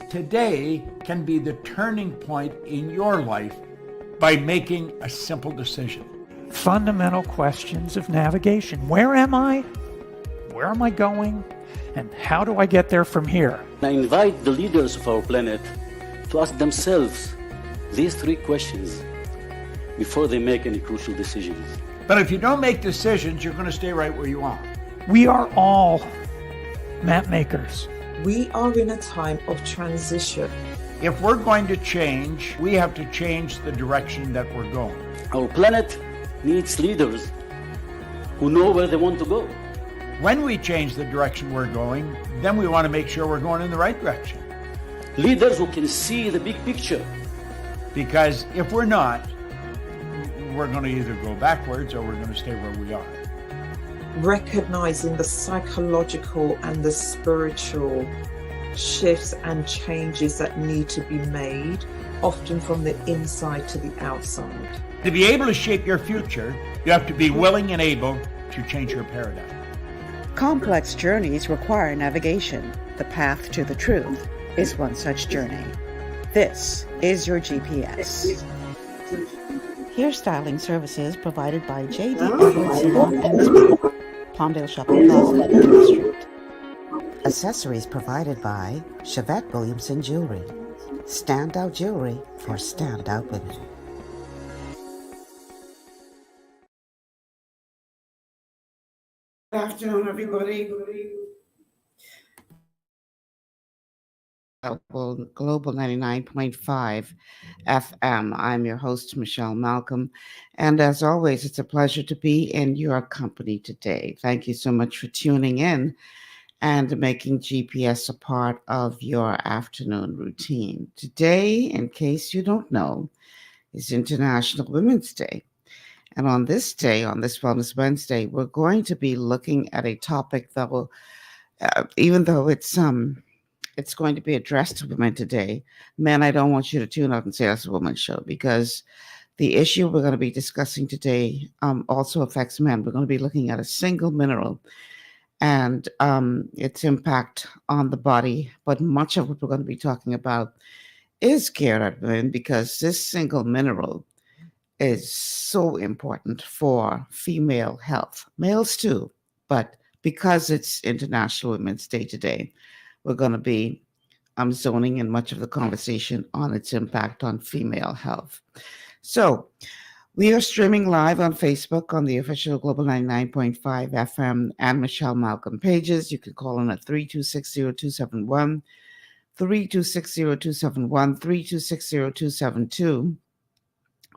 Today can be the turning point in your life by making a simple decision. Fundamental questions of navigation. Where am I? Where am I going? And how do I get there from here? I invite the leaders of our planet to ask themselves these three questions before they make any crucial decisions. But if you don't make decisions, you're going to stay right where you are. We are all map makers. We are in a time of transition. If we're going to change, we have to change the direction that we're going. Our planet needs leaders who know where they want to go. When we change the direction we're going, then we want to make sure we're going in the right direction. Leaders who can see the big picture. Because if we're not, we're going to either go backwards or we're going to stay where we are. Recognizing the psychological and the spiritual shifts and changes that need to be made, often from the inside to the outside. To be able to shape your future, you have to be willing and able to change your paradigm. Complex journeys require navigation. The path to the truth is one such journey. This is your GPS. Hairstyling services provided by J.D. Edwards Salon and Spa, Palmdale Shopping Plaza, Main Street. Accessories provided by Chevette Williamson Jewelry. Standout jewelry for standout women. Good afternoon, everybody. Global 99.5 FM. I'm your host, Michelle Malcolm. And as always, it's a pleasure to be in your company today. Thank you so much for tuning in and making GPS a part of your afternoon routine. Today, in case you don't know, is International Women's Day. And on this day, on this Wellness Wednesday, we're going to be looking at a topic that will, even though it's going to be addressed to women today. Men, I don't want you to tune out and say that's a woman's show, because the issue we're going to be discussing today also affects men. We're going to be looking at a single mineral and its impact on the body. But much of what we're going to be talking about is geared at women, because this single mineral is so important for female health. Males too, but because it's International Women's Day today, we're going to be zoning in much of the conversation on its impact on female health. So we are streaming live on Facebook on the official Global 99.5 FM and Michelle Malcolm pages. You can call in at 3260271, 3260271, 3260272,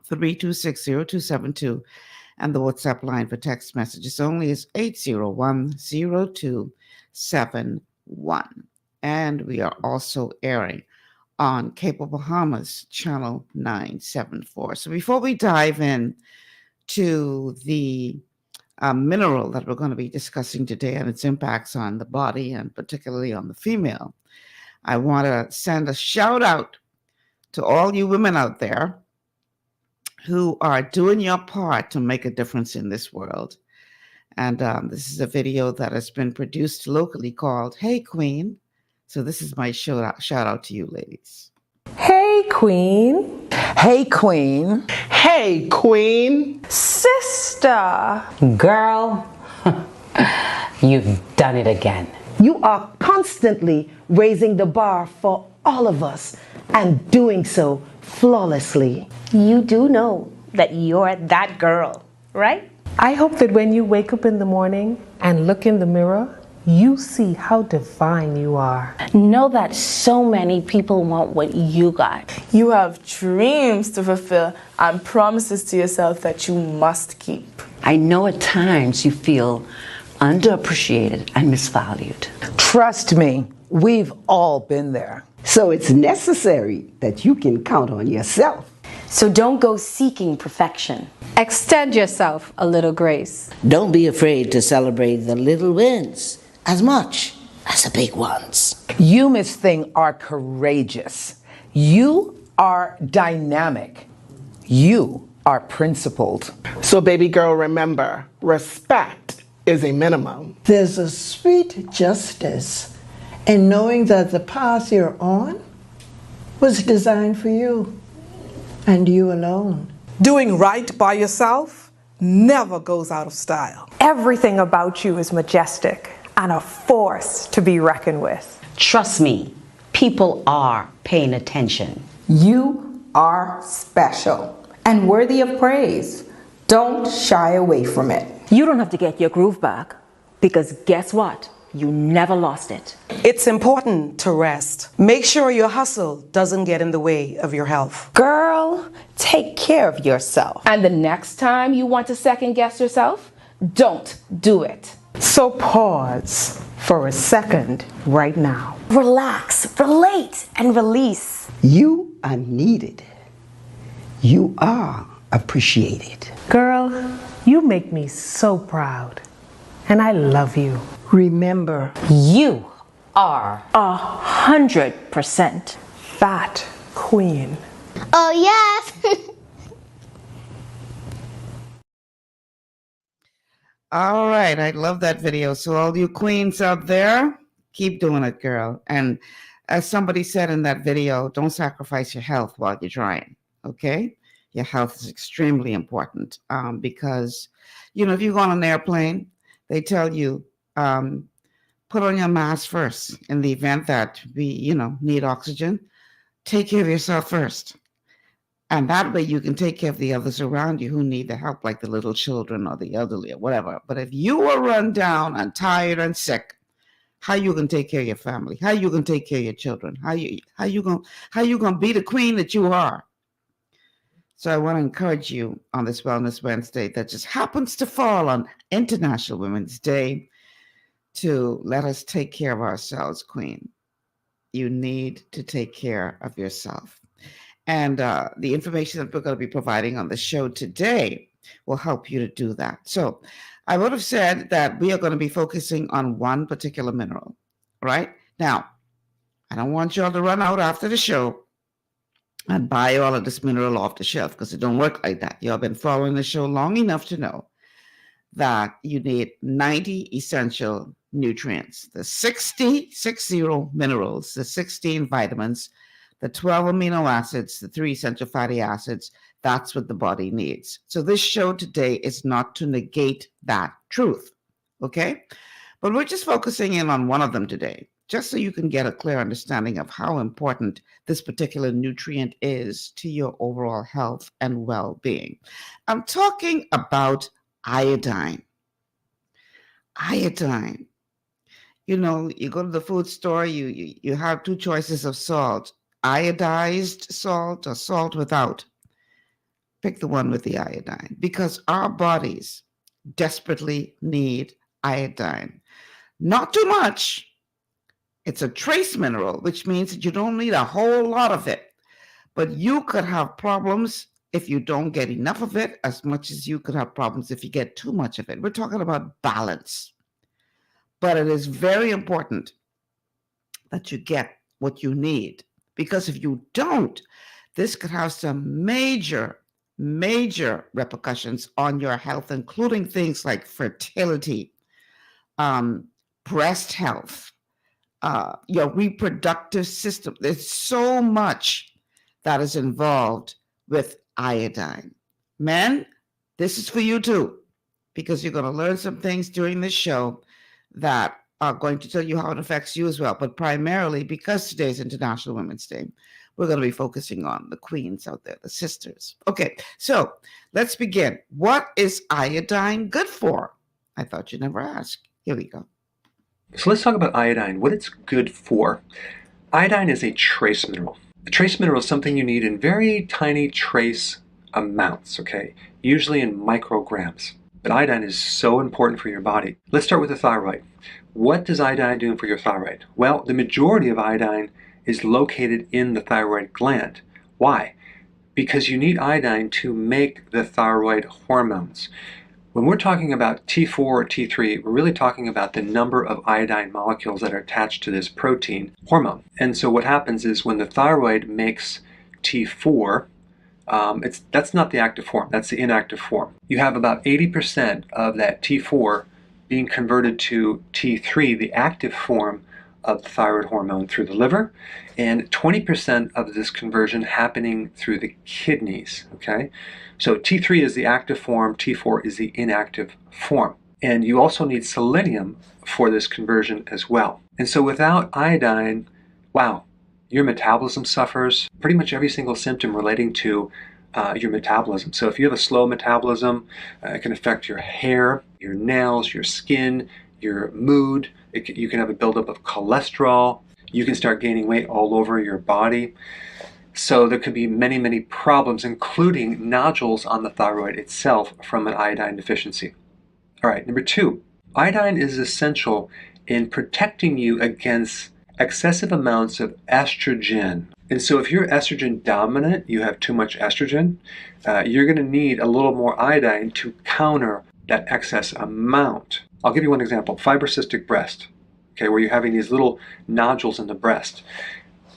3260272, and the WhatsApp line for text messages only is 801-0271. And we are also airing on Cable Bahamas, channel 974. So before we dive in to the mineral that we're going to be discussing today and its impacts on the body and particularly on the female, I want to send a shout out to all you women out there who are doing your part to make a difference in this world. And this is a video that has been produced locally called Hey Queen. So this is my shout out to you ladies. Hey Queen. Hey Queen. Hey Queen. Sister. Girl, you've done it again. You are constantly raising the bar for all of us and doing so flawlessly. You do know that you're that girl, right? I hope that when you wake up in the morning and look in the mirror, you see how divine you are. Know that so many people want what you got. You have dreams to fulfill and promises to yourself that you must keep. I know at times you feel underappreciated and misvalued. Trust me, we've all been there. So it's necessary that you can count on yourself. So don't go seeking perfection. Extend yourself a little grace. Don't be afraid to celebrate the little wins as much as the big ones. You, Miss Thing, are courageous. You are dynamic. You are principled. So baby girl, remember, respect is a minimum. There's a sweet justice in knowing that the path you're on was designed for you and you alone. Doing right by yourself never goes out of style. Everything about you is majestic and a force to be reckoned with. Trust me, people are paying attention. You are special and worthy of praise. Don't shy away from it. You don't have to get your groove back, because guess what? You never lost it. It's important to rest. Make sure your hustle doesn't get in the way of your health. Girl, take care of yourself. And the next time you want to second guess yourself, don't do it. So pause for a second right now. Relax, relate, and release. You are needed. You are appreciated. Girl, you make me so proud. And I love you. Remember, You are 100% Fat Queen. Oh, yes. All right, I love that video. So all you queens out there, keep doing it, girl. And as somebody said in that video, don't sacrifice your health while you're trying, okay? Your health is extremely important because, you know, if you go on an airplane, they tell you, put on your mask first in the event that we, you know, need oxygen. Take care of yourself first. And that way you can take care of the others around you who need the help, like the little children or the elderly or whatever. But if you are run down and tired and sick, how you gonna take care of your family? How you gonna take care of your children? How you gonna be the queen that you are? So I want to encourage you on this Wellness Wednesday that just happens to fall on International Women's Day to let us take care of ourselves, Queen. You need to take care of yourself. And the information that we're going to be providing on the show today will help you to do that. So I would have said that we are going to be focusing on one particular mineral, right? Now, I don't want y'all to run out after the show and buy all of this mineral off the shelf, because it don't work like that. Y'all been following the show long enough to know that you need 90 essential nutrients, the 60 minerals, the 16 vitamins, the 12 amino acids, the 3 essential fatty acids. That's what the body needs. So this show today is not to negate that truth, okay? But we're just focusing in on one of them today, just so you can get a clear understanding of how important this particular nutrient is to your overall health and well-being. I'm talking about iodine. Iodine. You know, you go to the food store, you have two choices of salt, iodized salt or salt without. Pick the one with the iodine, because our bodies desperately need iodine. Not too much. It's a trace mineral, which means that you don't need a whole lot of it. But you could have problems if you don't get enough of it, as much as you could have problems if you get too much of it. We're talking about balance. But it is very important that you get what you need, because if you don't, this could have some major repercussions on your health, including things like fertility, breast health, your reproductive system. There's so much that is involved with iodine. Men, this is for you too, because you're going to learn some things during this show that are going to tell you how it affects you as well. But primarily, because today's International Women's Day, we're going to be focusing on the queens out there, the sisters. Okay, so let's begin. What is iodine good for? I thought you'd never ask. Here we go. So let's talk about iodine, what it's good for. Iodine is a trace mineral. A trace mineral is something you need in very tiny trace amounts, okay? Usually in micrograms. But iodine is so important for your body. Let's start with the thyroid. What does iodine do for your thyroid? Well, the majority of iodine is located in the thyroid gland. Why? Because you need iodine to make the thyroid hormones. When we're talking about T4 or T3, we're really talking about the number of iodine molecules that are attached to this protein hormone. And so what happens is when the thyroid makes T4, that's not the active form, that's the inactive form. You have about 80% of that T4 being converted to T3, the active form of the thyroid hormone through the liver, and 20% of this conversion happening through the kidneys, okay? So T3 is the active form, T4 is the inactive form. And you also need selenium for this conversion as well. And so without iodine, wow, your metabolism suffers. Pretty much every single symptom relating to your metabolism. So if you have a slow metabolism, it can affect your hair, your nails, your skin, your mood. You can have a buildup of cholesterol. You can start gaining weight all over your body. So there could be many, many problems, including nodules on the thyroid itself from an iodine deficiency. All right, number 2, iodine is essential in protecting you against excessive amounts of estrogen. And so if you're estrogen dominant, you have too much estrogen, you're going to need a little more iodine to counter that excess amount. I'll give you one example, fibrocystic breast, okay, where you're having these little nodules in the breast.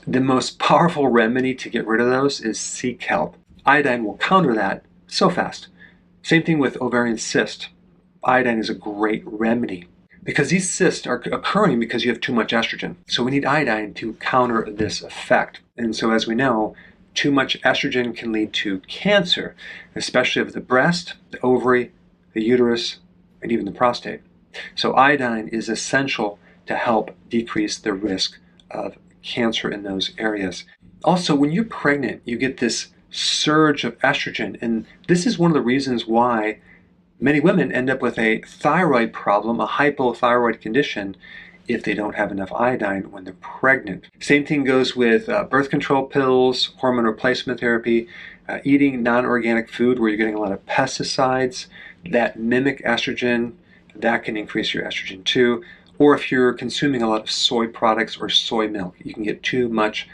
The most powerful remedy to get rid of those is sea kelp. Iodine will counter that so fast. Same thing with ovarian cyst. Iodine is a great remedy because these cysts are occurring because you have too much estrogen. So we need iodine to counter this effect. And so as we know, too much estrogen can lead to cancer, especially of the breast, the ovary, the uterus, and even the prostate. So iodine is essential to help decrease the risk of cancer in those areas. Also, when you're pregnant, you get this surge of estrogen, and this is one of the reasons why many women end up with a thyroid problem, a hypothyroid condition, if they don't have enough iodine when they're pregnant. Same thing goes with birth control pills, hormone replacement therapy, eating non-organic food where you're getting a lot of pesticides that mimic estrogen, that can increase your estrogen too. Or if you're consuming a lot of soy products or soy milk, you can get too much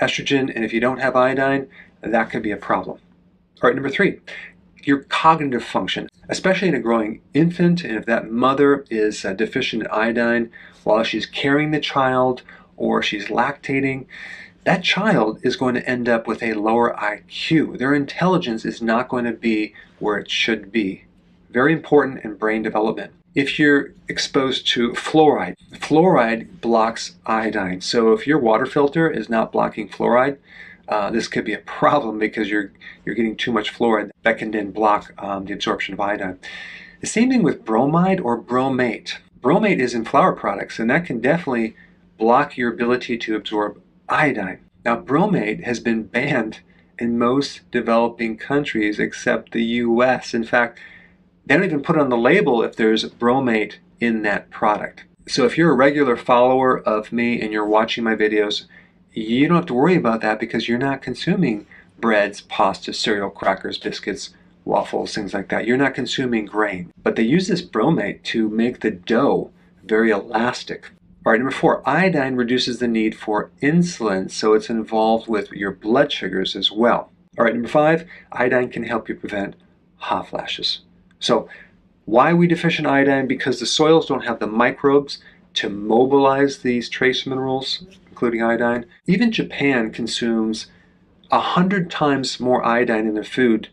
estrogen, and if you don't have iodine, that could be a problem. All right, number 3, your cognitive function, especially in a growing infant, and if that mother is deficient in iodine while she's carrying the child or she's lactating, that child is going to end up with a lower IQ. Their intelligence is not going to be where it should be. Very important in brain development. If you're exposed to fluoride, fluoride blocks iodine. So if your water filter is not blocking fluoride, this could be a problem because you're getting too much fluoride that can then block the absorption of iodine. The same thing with bromide or bromate. Bromate is in flour products, and that can definitely block your ability to absorb iodine. Now, bromate has been banned in most developing countries except the US. In fact, they don't even put on the label if there's bromate in that product. So if you're a regular follower of me and you're watching my videos, you don't have to worry about that because you're not consuming breads, pasta, cereal, crackers, biscuits, waffles, things like that. You're not consuming grain. But they use this bromate to make the dough very elastic. All right, number 4, iodine reduces the need for insulin, so it's involved with your blood sugars as well. All right, number 5, iodine can help you prevent hot flashes. So why are we deficient in iodine? Because the soils don't have the microbes to mobilize these trace minerals, including iodine. Even Japan consumes 100 times more iodine in their food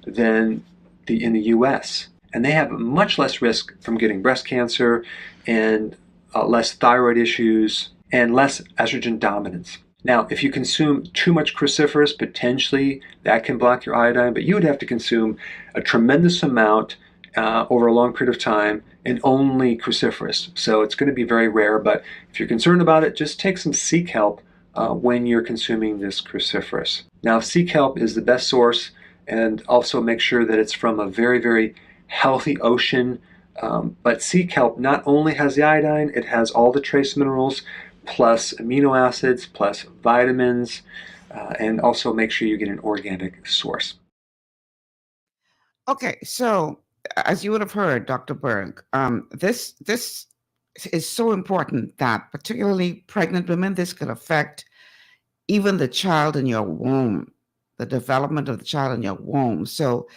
than in the US. And they have much less risk from getting breast cancer and less thyroid issues and less estrogen dominance. Now, if you consume too much cruciferous, potentially that can block your iodine, but you would have to consume a tremendous amount over a long period of time and only cruciferous. So it's going to be very rare, but if you're concerned about it, just take some sea kelp when you're consuming this cruciferous. Now, sea kelp is the best source, and also make sure that it's from a very, very healthy ocean. But sea kelp not only has the iodine, it has all the trace minerals, plus amino acids, plus vitamins, and also make sure you get an organic source. Okay, so as you would have heard, Dr. Berg, this is so important that particularly pregnant women, this could affect even the child in your womb, the development of the child in your womb. So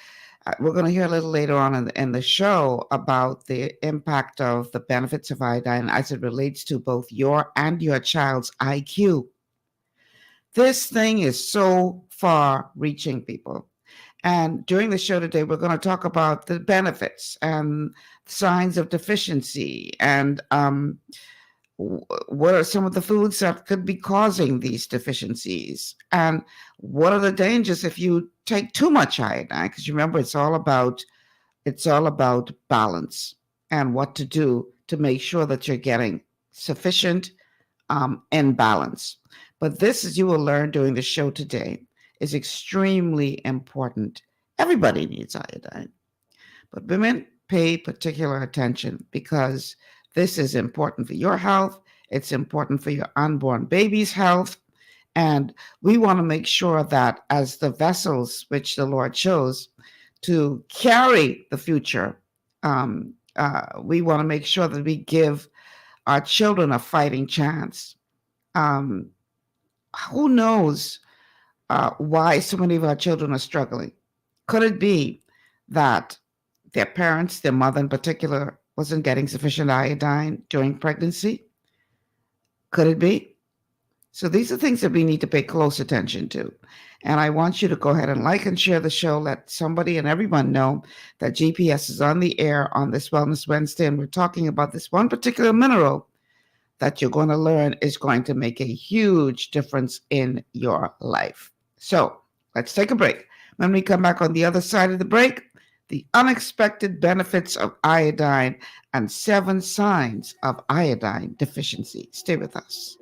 we're going to hear a little later on in the show about the impact of the benefits of iodine as it relates to both your and your child's IQ. This thing is so far-reaching, people. And during the show today, we're going to talk about the benefits and signs of deficiency and what are some of the foods that could be causing these deficiencies? And what are the dangers if you take too much iodine? Because remember, it's all about balance and what to do to make sure that you're getting sufficient and balance. But this, as you will learn during the show today, is extremely important. Everybody needs iodine, but women pay particular attention because this is important for your health. It's important for your unborn baby's health. And we want to make sure that as the vessels which the Lord chose to carry the future, we want to make sure that we give our children a fighting chance. Who knows why so many of our children are struggling? Could it be that their parents, their mother in particular, wasn't getting sufficient iodine during pregnancy? Could it be? So these are things that we need to pay close attention to. And I want you to go ahead and like and share the show. Let somebody and everyone know that GPS is on the air on this Wellness Wednesday, and we're talking about this one particular mineral that you're going to learn is going to make a huge difference in your life. So let's take a break. When we come back on the other side of the break, the unexpected benefits of iodine and 7 signs of iodine deficiency. Stay with us.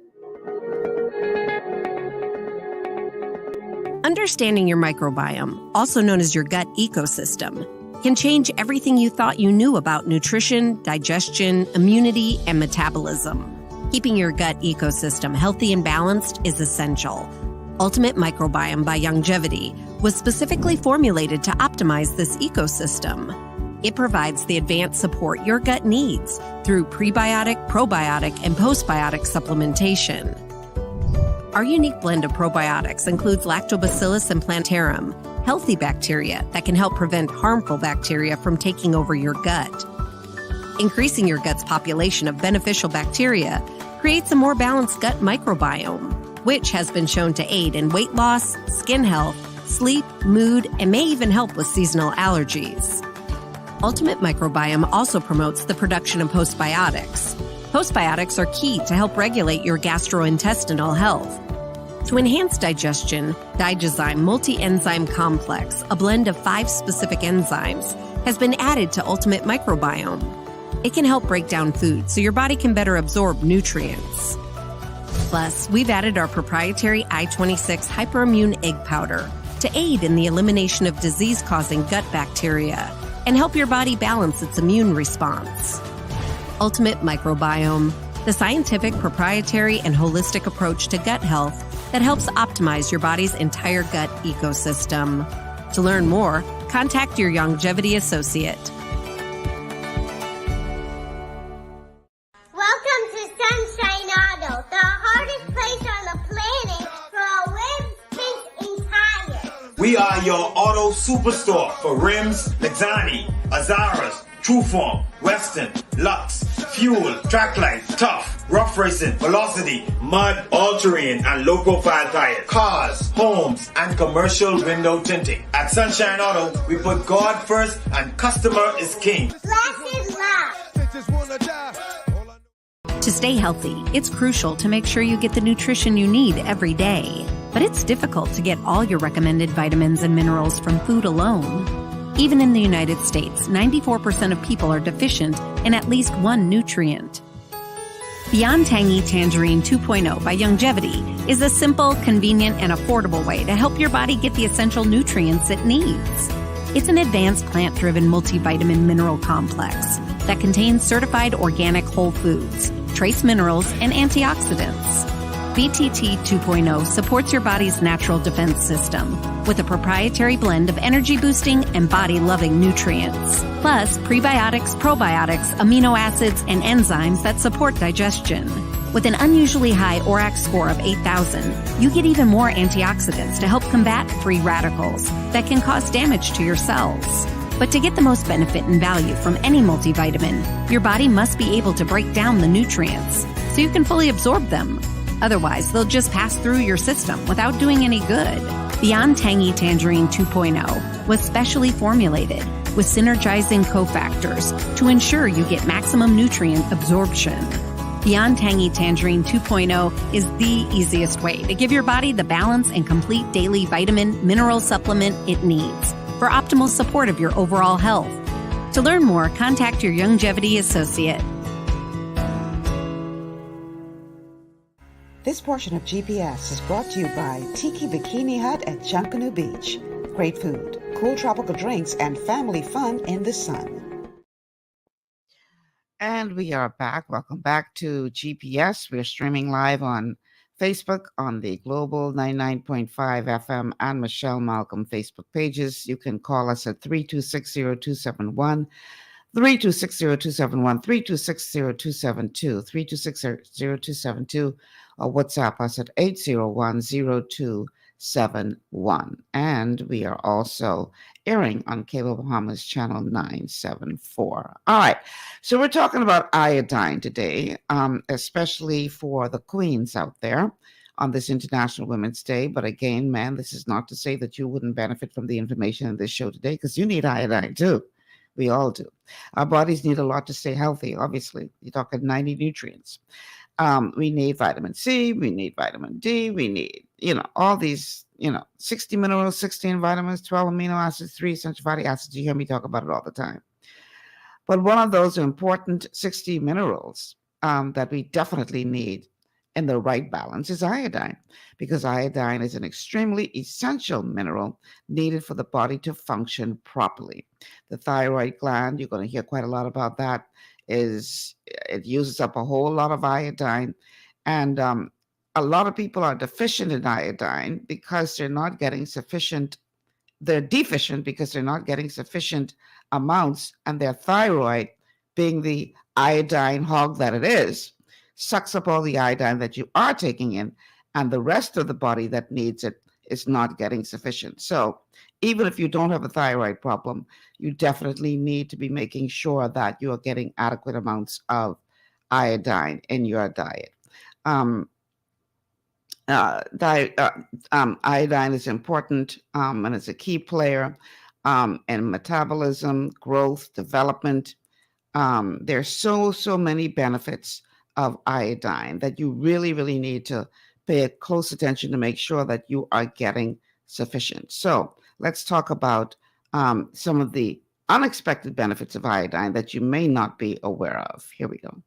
Understanding your microbiome, also known as your gut ecosystem, can change everything you thought you knew about nutrition, digestion, immunity, and metabolism. Keeping your gut ecosystem healthy and balanced is essential. Ultimate Microbiome by Longevity was specifically formulated to optimize this ecosystem. It provides the advanced support your gut needs through prebiotic, probiotic, and postbiotic supplementation. Our unique blend of probiotics includes Lactobacillus and Plantarum, healthy bacteria that can help prevent harmful bacteria from taking over your gut. Increasing your gut's population of beneficial bacteria creates a more balanced gut microbiome, which has been shown to aid in weight loss, skin health, sleep, mood, and may even help with seasonal allergies. Ultimate Microbiome also promotes the production of postbiotics. Postbiotics are key to help regulate your gastrointestinal health. To enhance digestion, Digizyme Multi-Enzyme Complex, a blend of 5 specific enzymes, has been added to Ultimate Microbiome. It can help break down food so your body can better absorb nutrients. Plus, we've added our proprietary I-26 Hyperimmune Egg Powder to aid in the elimination of disease-causing gut bacteria and help your body balance its immune response. Ultimate Microbiome, the scientific, proprietary, and holistic approach to gut health that helps optimize your body's entire gut ecosystem. To learn more, contact your Longevity associate. Welcome to Sunshine Auto, the hardest place on the planet for a rims, brakes, and tires. We are your auto superstore for rims, Lexani, Azaras, Trueform, Western, Lux, Fuel, Trackline, Tough, Rough Racing, Velocity, Mud, All-Terrain, and low-profile tires. Cars, homes, and commercial window tinting. At Sunshine Auto, we put God first and customer is king. Glasses love. To stay healthy, it's crucial to make sure you get the nutrition you need every day. But it's difficult to get all your recommended vitamins and minerals from food alone. Even in the United States, 94% of people are deficient in at least one nutrient. Beyond Tangy Tangerine 2.0 by Longevity is a simple, convenient, and affordable way to help your body get the essential nutrients it needs. It's an advanced plant-driven multivitamin mineral complex that contains certified organic whole foods, trace minerals, and antioxidants. BTT 2.0 supports your body's natural defense system with a proprietary blend of energy-boosting and body-loving nutrients, plus prebiotics, probiotics, amino acids, and enzymes that support digestion. With an unusually high ORAC score of 8,000, you get even more antioxidants to help combat free radicals that can cause damage to your cells. But to get the most benefit and value from any multivitamin, your body must be able to break down the nutrients so you can fully absorb them. Otherwise, they'll just pass through your system without doing any good. Beyond Tangy Tangerine 2.0 was specially formulated with synergizing cofactors to ensure you get maximum nutrient absorption. Beyond Tangy Tangerine 2.0 is the easiest way to give your body the balance and complete daily vitamin mineral supplement it needs for optimal support of your overall health. To learn more, contact your Longevity associate. This portion of GPS is brought to you by Tiki Bikini Hut at Junkanoo Beach. Great food, cool tropical drinks, and family fun in the sun. And we are back. Welcome back to GPS. We're streaming live on Facebook on the Global 99.5 FM and Michelle Malcolm Facebook pages. You can call us at 3260271. 3260271, 3260272, 3260272, or WhatsApp us at 801-0271. And we are also airing on Cable Bahamas Channel 974. All right, so we're talking about iodine today, especially for the queens out there on this International Women's Day. But again, man, this is not to say that you wouldn't benefit from the information in this show today, because you need iodine too. We all do. Our bodies need a lot to stay healthy, obviously. You're talking 90 nutrients. We need vitamin C, we need vitamin D, we need, all these, 60 minerals, 16 vitamins, 12 amino acids, 3 essential fatty acids. You hear me talk about it all the time. But one of those important 60 minerals that we definitely need in the right balance is iodine, because iodine is an extremely essential mineral needed for the body to function properly. The thyroid gland, you're going to hear quite a lot about that, it uses up a whole lot of iodine. And a lot of people are deficient in iodine because they're deficient because they're not getting sufficient amounts, and their thyroid, being the iodine hog that it is, sucks up all the iodine that you are taking in, and the rest of the body that needs it is not getting sufficient. So even if you don't have a thyroid problem, you definitely need to be making sure that you are getting adequate amounts of iodine in your diet. Iodine is important, and it's a key player in metabolism, growth, development. There's so many benefits of iodine that you really, really need to pay close attention to make sure that you are getting sufficient. So let's talk about some of the unexpected benefits of iodine that you may not be aware of. Here we go.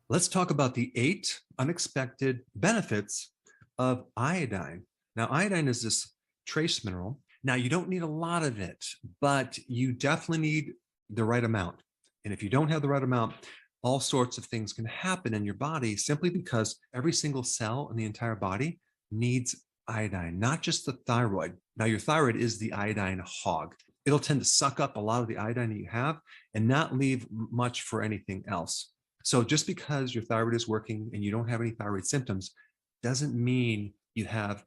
Let's talk about the 8 unexpected benefits of iodine. Now, iodine is this trace mineral. Now, you don't need a lot of it, but you definitely need the right amount. And if you don't have the right amount, all sorts of things can happen in your body simply because every single cell in the entire body needs iodine, not just the thyroid. Now, your thyroid is the iodine hog. It'll tend to suck up a lot of the iodine that you have and not leave much for anything else. So just because your thyroid is working and you don't have any thyroid symptoms doesn't mean you have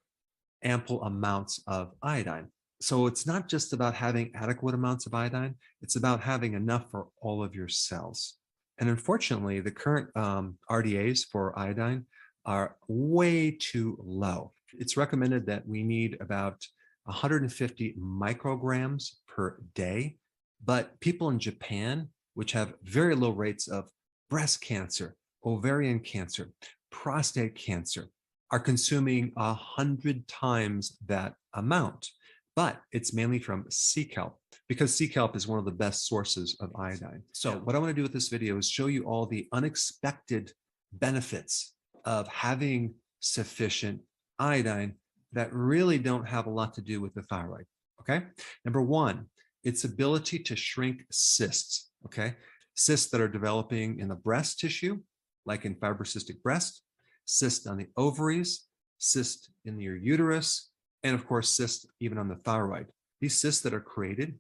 ample amounts of iodine. So it's not just about having adequate amounts of iodine, it's about having enough for all of your cells. And unfortunately, the current RDAs for iodine are way too low. It's recommended that we need about 150 micrograms per day, but people in Japan, which have very low rates of breast cancer, ovarian cancer, prostate cancer, are consuming 100 times that amount. But it's mainly from sea kelp, because sea kelp is one of the best sources of iodine. So what I want to do with this video is show you all the unexpected benefits of having sufficient iodine that really don't have a lot to do with the thyroid, okay? Number one, its ability to shrink cysts, okay? Cysts that are developing in the breast tissue, like in fibrocystic breast, cysts on the ovaries, cysts in your uterus, and of course, cysts even on the thyroid. These cysts that are created,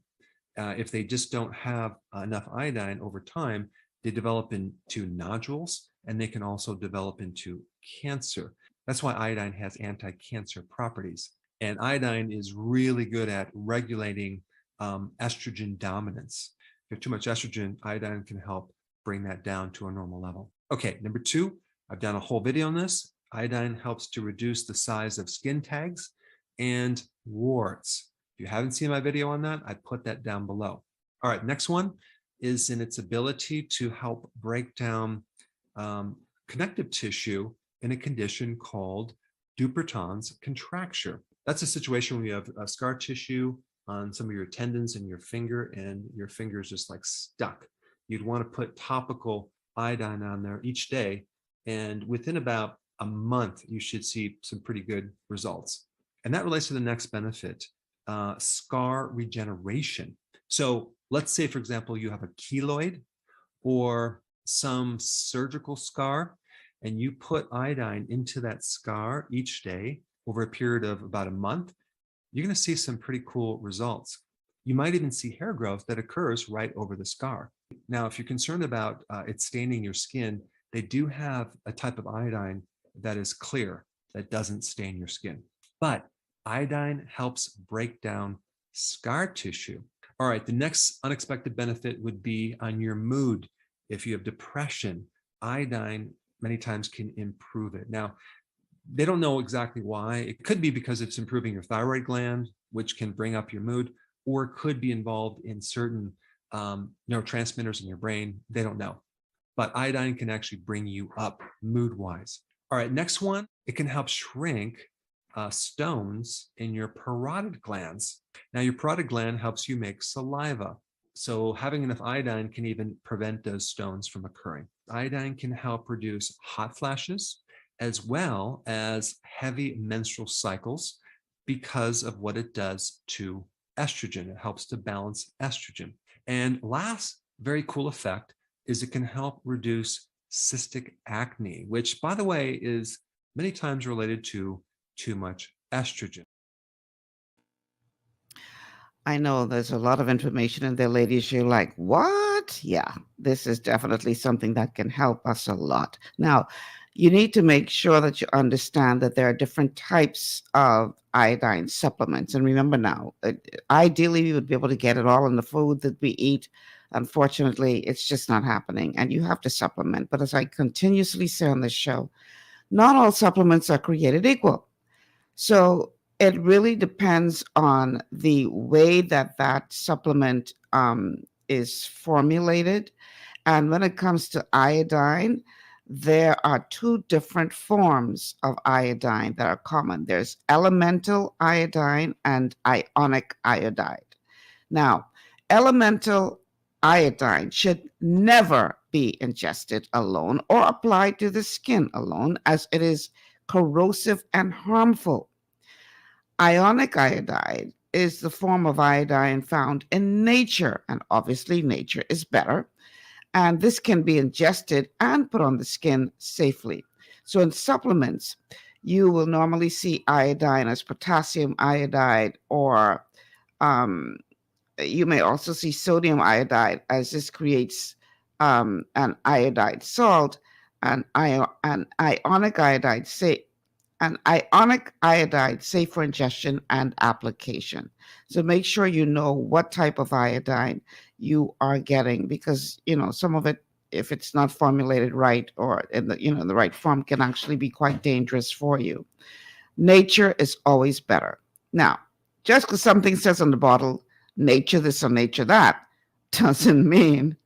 if they just don't have enough iodine over time, they develop into nodules, and they can also develop into cancer. That's why iodine has anti-cancer properties. And iodine is really good at regulating estrogen dominance. If you have too much estrogen, iodine can help bring that down to a normal level. Okay, number two, I've done a whole video on this. Iodine helps to reduce the size of skin tags and warts. If you haven't seen my video on that, I put that down below. All right, next one is in its ability to help break down connective tissue in a condition called Dupuytren's contracture. That's a situation where you have scar tissue on some of your tendons in your finger, and your finger is just like stuck. You'd want to put topical iodine on there each day, and within about a month, you should see some pretty good results. And that relates to the next benefit, scar regeneration. So let's say, for example, you have a keloid or some surgical scar, and you put iodine into that scar each day over a period of about a month, you're going to see some pretty cool results. You might even see hair growth that occurs right over the scar. Now, if you're concerned about it staining your skin, they do have a type of iodine that is clear, that doesn't stain your skin. But iodine helps break down scar tissue. All right, the next unexpected benefit would be on your mood. If you have depression, iodine many times can improve it. Now, they don't know exactly why. It could be because it's improving your thyroid gland, which can bring up your mood, or it could be involved in certain neurotransmitters in your brain. They don't know. But iodine can actually bring you up mood-wise. All right, next one, it can help shrink stones in your parotid glands. Now, your parotid gland helps you make saliva. So having enough iodine can even prevent those stones from occurring. Iodine can help reduce hot flashes, as well as heavy menstrual cycles, because of what it does to estrogen. It helps to balance estrogen. And last very cool effect is it can help reduce cystic acne, which, by the way, is many times related to too much estrogen. I know there's a lot of information in there, ladies. You're like, what? Yeah, this is definitely something that can help us a lot. Now, you need to make sure that you understand that there are different types of iodine supplements. And remember now, ideally, we would be able to get it all in the food that we eat. Unfortunately, it's just not happening, and you have to supplement. But as I continuously say on this show, not all supplements are created equal. So it really depends on the way that that supplement is formulated. And when it comes to iodine, there are two different forms of iodine that are common. There's elemental iodine and ionic iodide. Now, elemental iodine should never be ingested alone or applied to the skin alone, as it is corrosive and harmful. Ionic iodide is the form of iodine found in nature, and obviously nature is better. And this can be ingested and put on the skin safely. So in supplements, you will normally see iodine as potassium iodide, or you may also see sodium iodide, as this creates an iodide salt, and ionic iodide safe for ingestion and application. So make sure you know what type of iodine you are getting, because some of it, if it's not formulated right or in the right form, can actually be quite dangerous for you. Nature is always better. Now, just because something says on the bottle, nature this or nature that, doesn't mean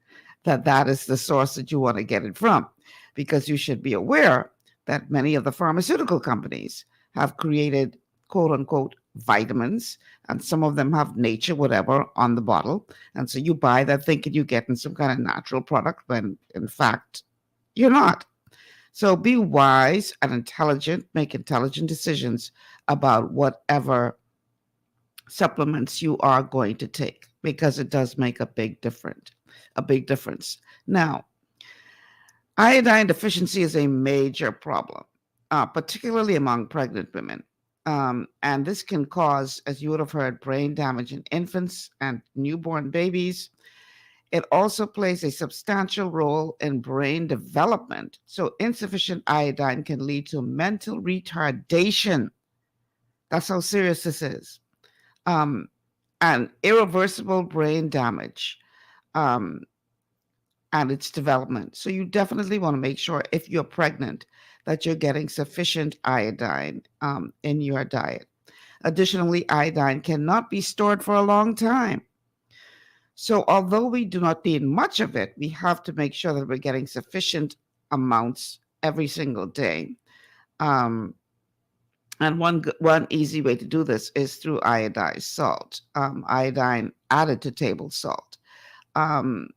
that that is the source that you want to get it from, because you should be aware that many of the pharmaceutical companies have created quote unquote vitamins, and some of them have nature whatever on the bottle. And so you buy that thinking you're getting some kind of natural product, when in fact you're not. So be wise and intelligent, make intelligent decisions about whatever supplements you are going to take, because it does make a big difference. Now, iodine deficiency is a major problem, particularly among pregnant women. And this can cause, as you would have heard, brain damage in infants and newborn babies. It also plays a substantial role in brain development. So insufficient iodine can lead to mental retardation. That's how serious this is. And irreversible brain damage. And its development. So you definitely want to make sure, if you're pregnant, that you're getting sufficient iodine in your diet. Additionally, iodine cannot be stored for a long time. So although we do not need much of it, we have to make sure that we're getting sufficient amounts every single day. Um, and one easy way to do this is through iodized salt, iodine added to table salt. Um,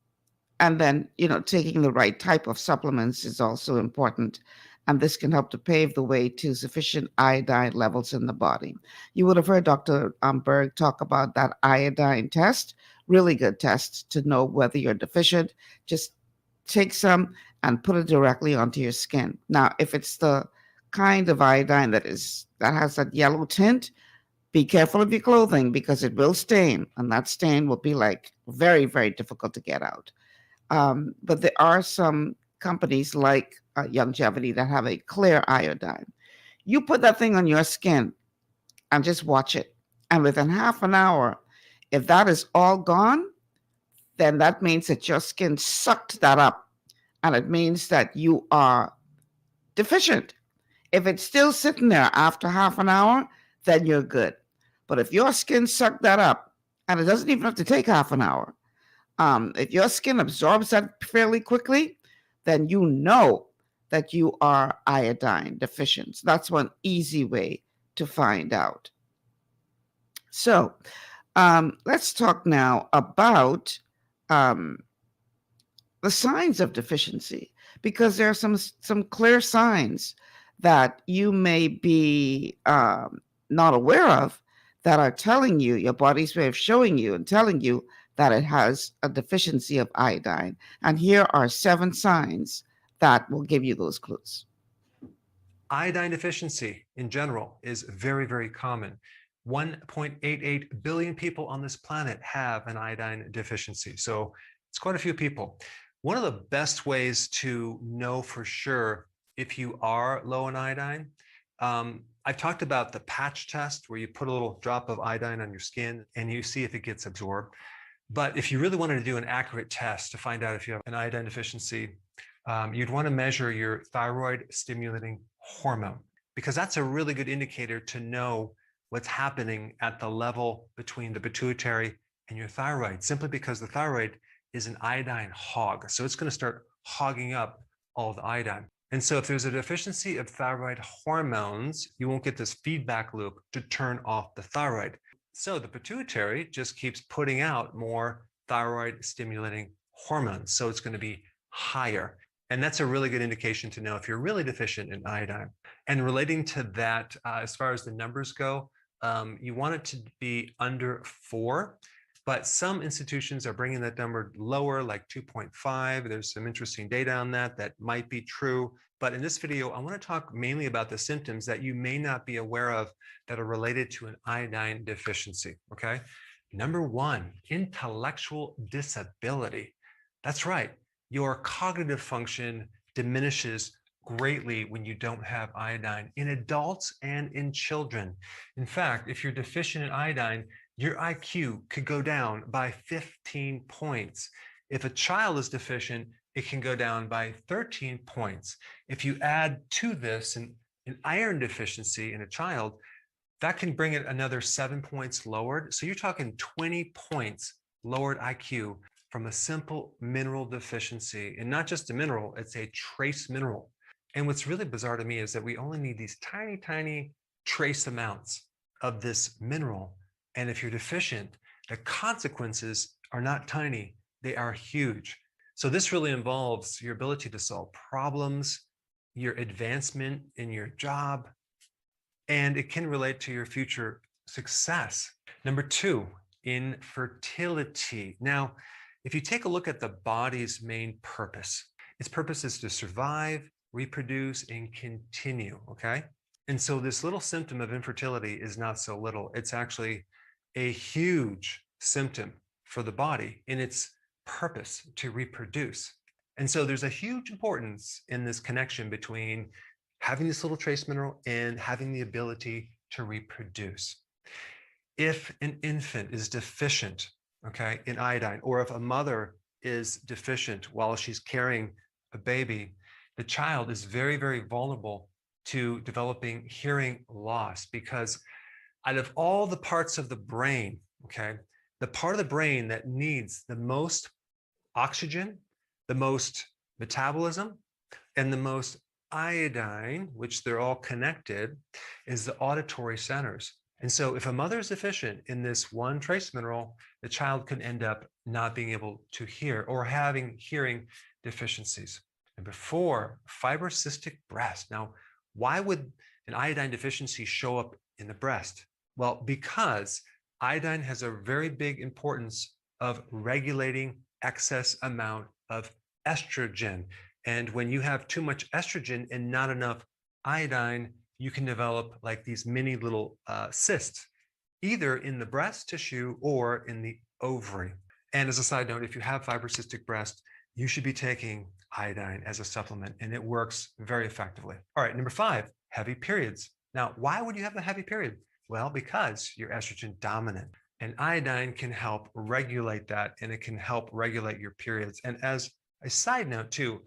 and then, taking the right type of supplements is also important. And this can help to pave the way to sufficient iodine levels in the body. You would have heard Dr. Berg talk about that iodine test, really good test to know whether you're deficient. Just take some and put it directly onto your skin. Now, if it's the kind of iodine that has that yellow tint, be careful of your clothing because it will stain, and that stain will be like very, very difficult to get out. But there are some companies like Longevity that have a clear iodine. You put that thing on your skin and just watch it. And within half an hour, if that is all gone, then that means that your skin sucked that up. And it means that you are deficient. If it's still sitting there after half an hour, then you're good. But if your skin sucked that up, and it doesn't even have to take half an hour, if your skin absorbs that fairly quickly, then you know that you are iodine deficient. So that's one easy way to find out. So let's talk now about the signs of deficiency, because there are some clear signs that you may be not aware of that are telling you, your body's way of showing you and telling you that it has a deficiency of iodine. And here are 7 signs that will give you those clues. Iodine deficiency in general is very, very common. 1.88 billion people on this planet have an iodine deficiency. So it's quite a few people. One of the best ways to know for sure if you are low in iodine, I've talked about the patch test where you put a little drop of iodine on your skin and you see if it gets absorbed. But if you really wanted to do an accurate test to find out if you have an iodine deficiency, you'd want to measure your thyroid stimulating hormone, because that's a really good indicator to know what's happening at the level between the pituitary and your thyroid, simply because the thyroid is an iodine hog. So it's going to start hogging up all the iodine. And so if there's a deficiency of thyroid hormones, you won't get this feedback loop to turn off the thyroid. So the pituitary just keeps putting out more thyroid stimulating hormones. So it's going to be higher. And that's a really good indication to know if you're really deficient in iodine. And relating to that, as far as the numbers go, you want it to be under 4. But some institutions are bringing that number lower, like 2.5. There's some interesting data on that might be true. But in this video, I want to talk mainly about the symptoms that you may not be aware of that are related to an iodine deficiency, okay? Number 1, intellectual disability. That's right. Your cognitive function diminishes greatly when you don't have iodine in adults and in children. In fact, if you're deficient in iodine, your IQ could go down by 15 points. If a child is deficient, it can go down by 13 points. If you add to this an iron deficiency in a child, that can bring it another 7 points lowered. So you're talking 20 points lowered IQ from a simple mineral deficiency. And not just a mineral, it's a trace mineral. And what's really bizarre to me is that we only need these tiny, tiny trace amounts of this mineral. And if you're deficient, the consequences are not tiny, they are huge. So this really involves your ability to solve problems, your advancement in your job, and it can relate to your future success. Number 2, infertility. Now, if you take a look at the body's main purpose, its purpose is to survive, reproduce, and continue, okay? And so this little symptom of infertility is not so little. It's actually a huge symptom for the body in its purpose to reproduce. And so there's a huge importance in this connection between having this little trace mineral and having the ability to reproduce. If an infant is deficient, okay, in iodine, or if a mother is deficient while she's carrying a baby, the child is very, very vulnerable to developing hearing loss, because out of all the parts of the brain, okay, the part of the brain that needs the most oxygen, the most metabolism, and the most iodine, which they're all connected, is the auditory centers. And so if a mother is deficient in this one trace mineral, the child can end up not being able to hear or having hearing deficiencies. Number 4, fibrocystic breast. Now, why would an iodine deficiency show up in the breast? Well, because iodine has a very big importance of regulating excess amount of estrogen. And when you have too much estrogen and not enough iodine, you can develop like these mini little cysts, either in the breast tissue or in the ovary. And as a side note, if you have fibrocystic breast, you should be taking iodine as a supplement, and it works very effectively. All right, number 5, heavy periods. Now, why would you have a heavy period? Well, because you're estrogen dominant, and iodine can help regulate that, and it can help regulate your periods. And as a side note too,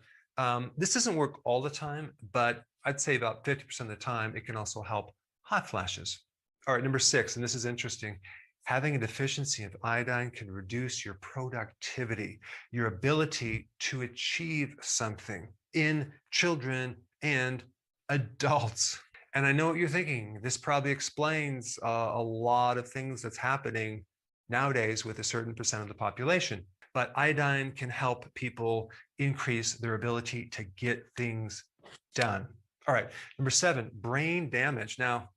this doesn't work all the time, but I'd say about 50% of the time, it can also help hot flashes. All right, number 6, and this is interesting. Having a deficiency of iodine can reduce your productivity, your ability to achieve something in children and adults. And I know what you're thinking. This probably explains a lot of things that's happening nowadays with a certain percent of the population. But iodine can help people increase their ability to get things done. All right, number 7, brain damage. Now,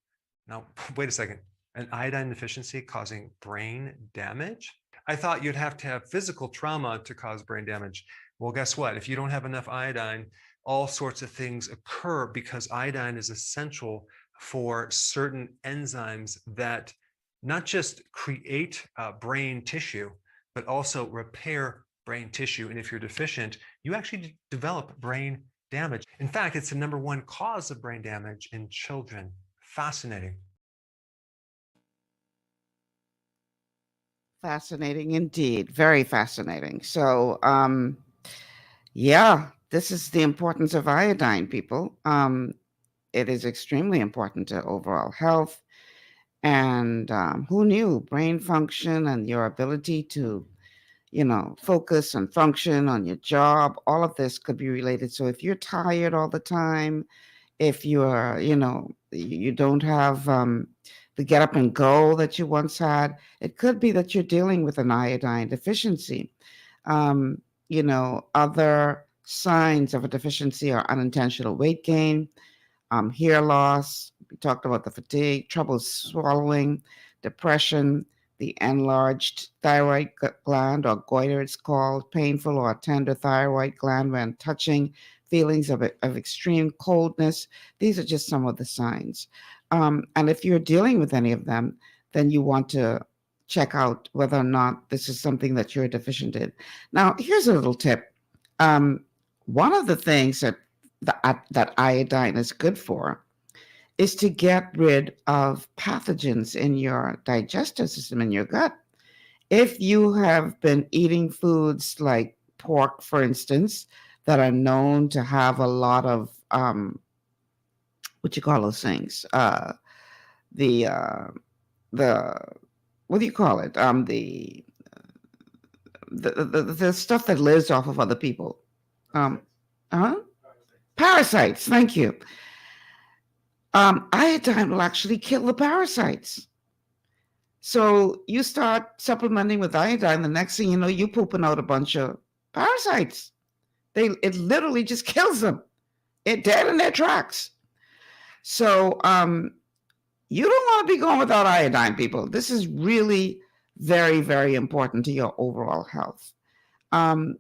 wait a second. An iodine deficiency causing brain damage? I thought you'd have to have physical trauma to cause brain damage. Well, guess what? If you don't have enough iodine, all sorts of things occur because iodine is essential for certain enzymes that not just create brain tissue, but also repair brain tissue. And if you're deficient, you actually develop brain damage. In fact, it's the number 1 cause of brain damage in children. Fascinating. Fascinating indeed. Very fascinating. So, yeah, this is the importance of iodine, people. It is extremely important to overall health. And who knew brain function and your ability to, focus and function on your job, all of this could be related. So if you're tired all the time, if you're, you don't have the get up and go that you once had, it could be that you're dealing with an iodine deficiency. Other signs of a deficiency are unintentional weight gain, hair loss. We talked about the fatigue, trouble swallowing, depression, the enlarged thyroid gland, or goiter it's called, painful or tender thyroid gland when touching, feelings of extreme coldness. These are just some of the signs. And if you're dealing with any of them, then you want to check out whether or not this is something that you're deficient in. Now, here's a little tip. One of the things that iodine is good for is to get rid of pathogens in your digestive system, in your gut. If you have been eating foods like pork, for instance, that are known to have a lot of what you call those things? The what do you call it? The stuff that lives off of other people. Parasites. Thank you. Iodine will actually kill the parasites. So you start supplementing with iodine, the next thing you know, you're pooping out a bunch of parasites. It literally just kills them. It dead in their tracks. So you don't want to be going without iodine, people. This is really very, very important to your overall health. And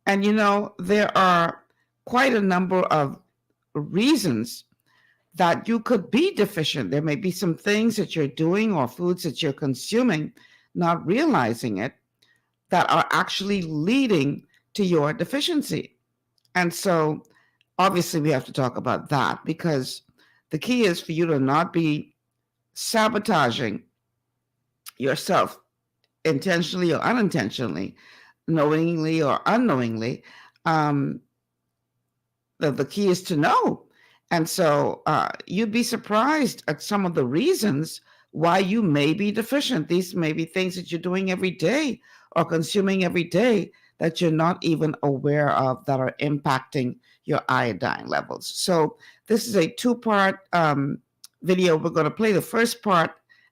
there are quite a number of reasons that you could be deficient. There may be some things that you're doing or foods that you're consuming, not realizing it, that are actually leading to your deficiency. And so obviously we have to talk about that, because the key is for you to not be sabotaging yourself intentionally or unintentionally, knowingly or unknowingly. The key is to know. And so you'd be surprised at some of the reasons why you may be deficient. These may be things that you're doing every day or consuming every day that you're not even aware of, that are impacting your iodine levels. So this is a two-part video. We're going to play the first part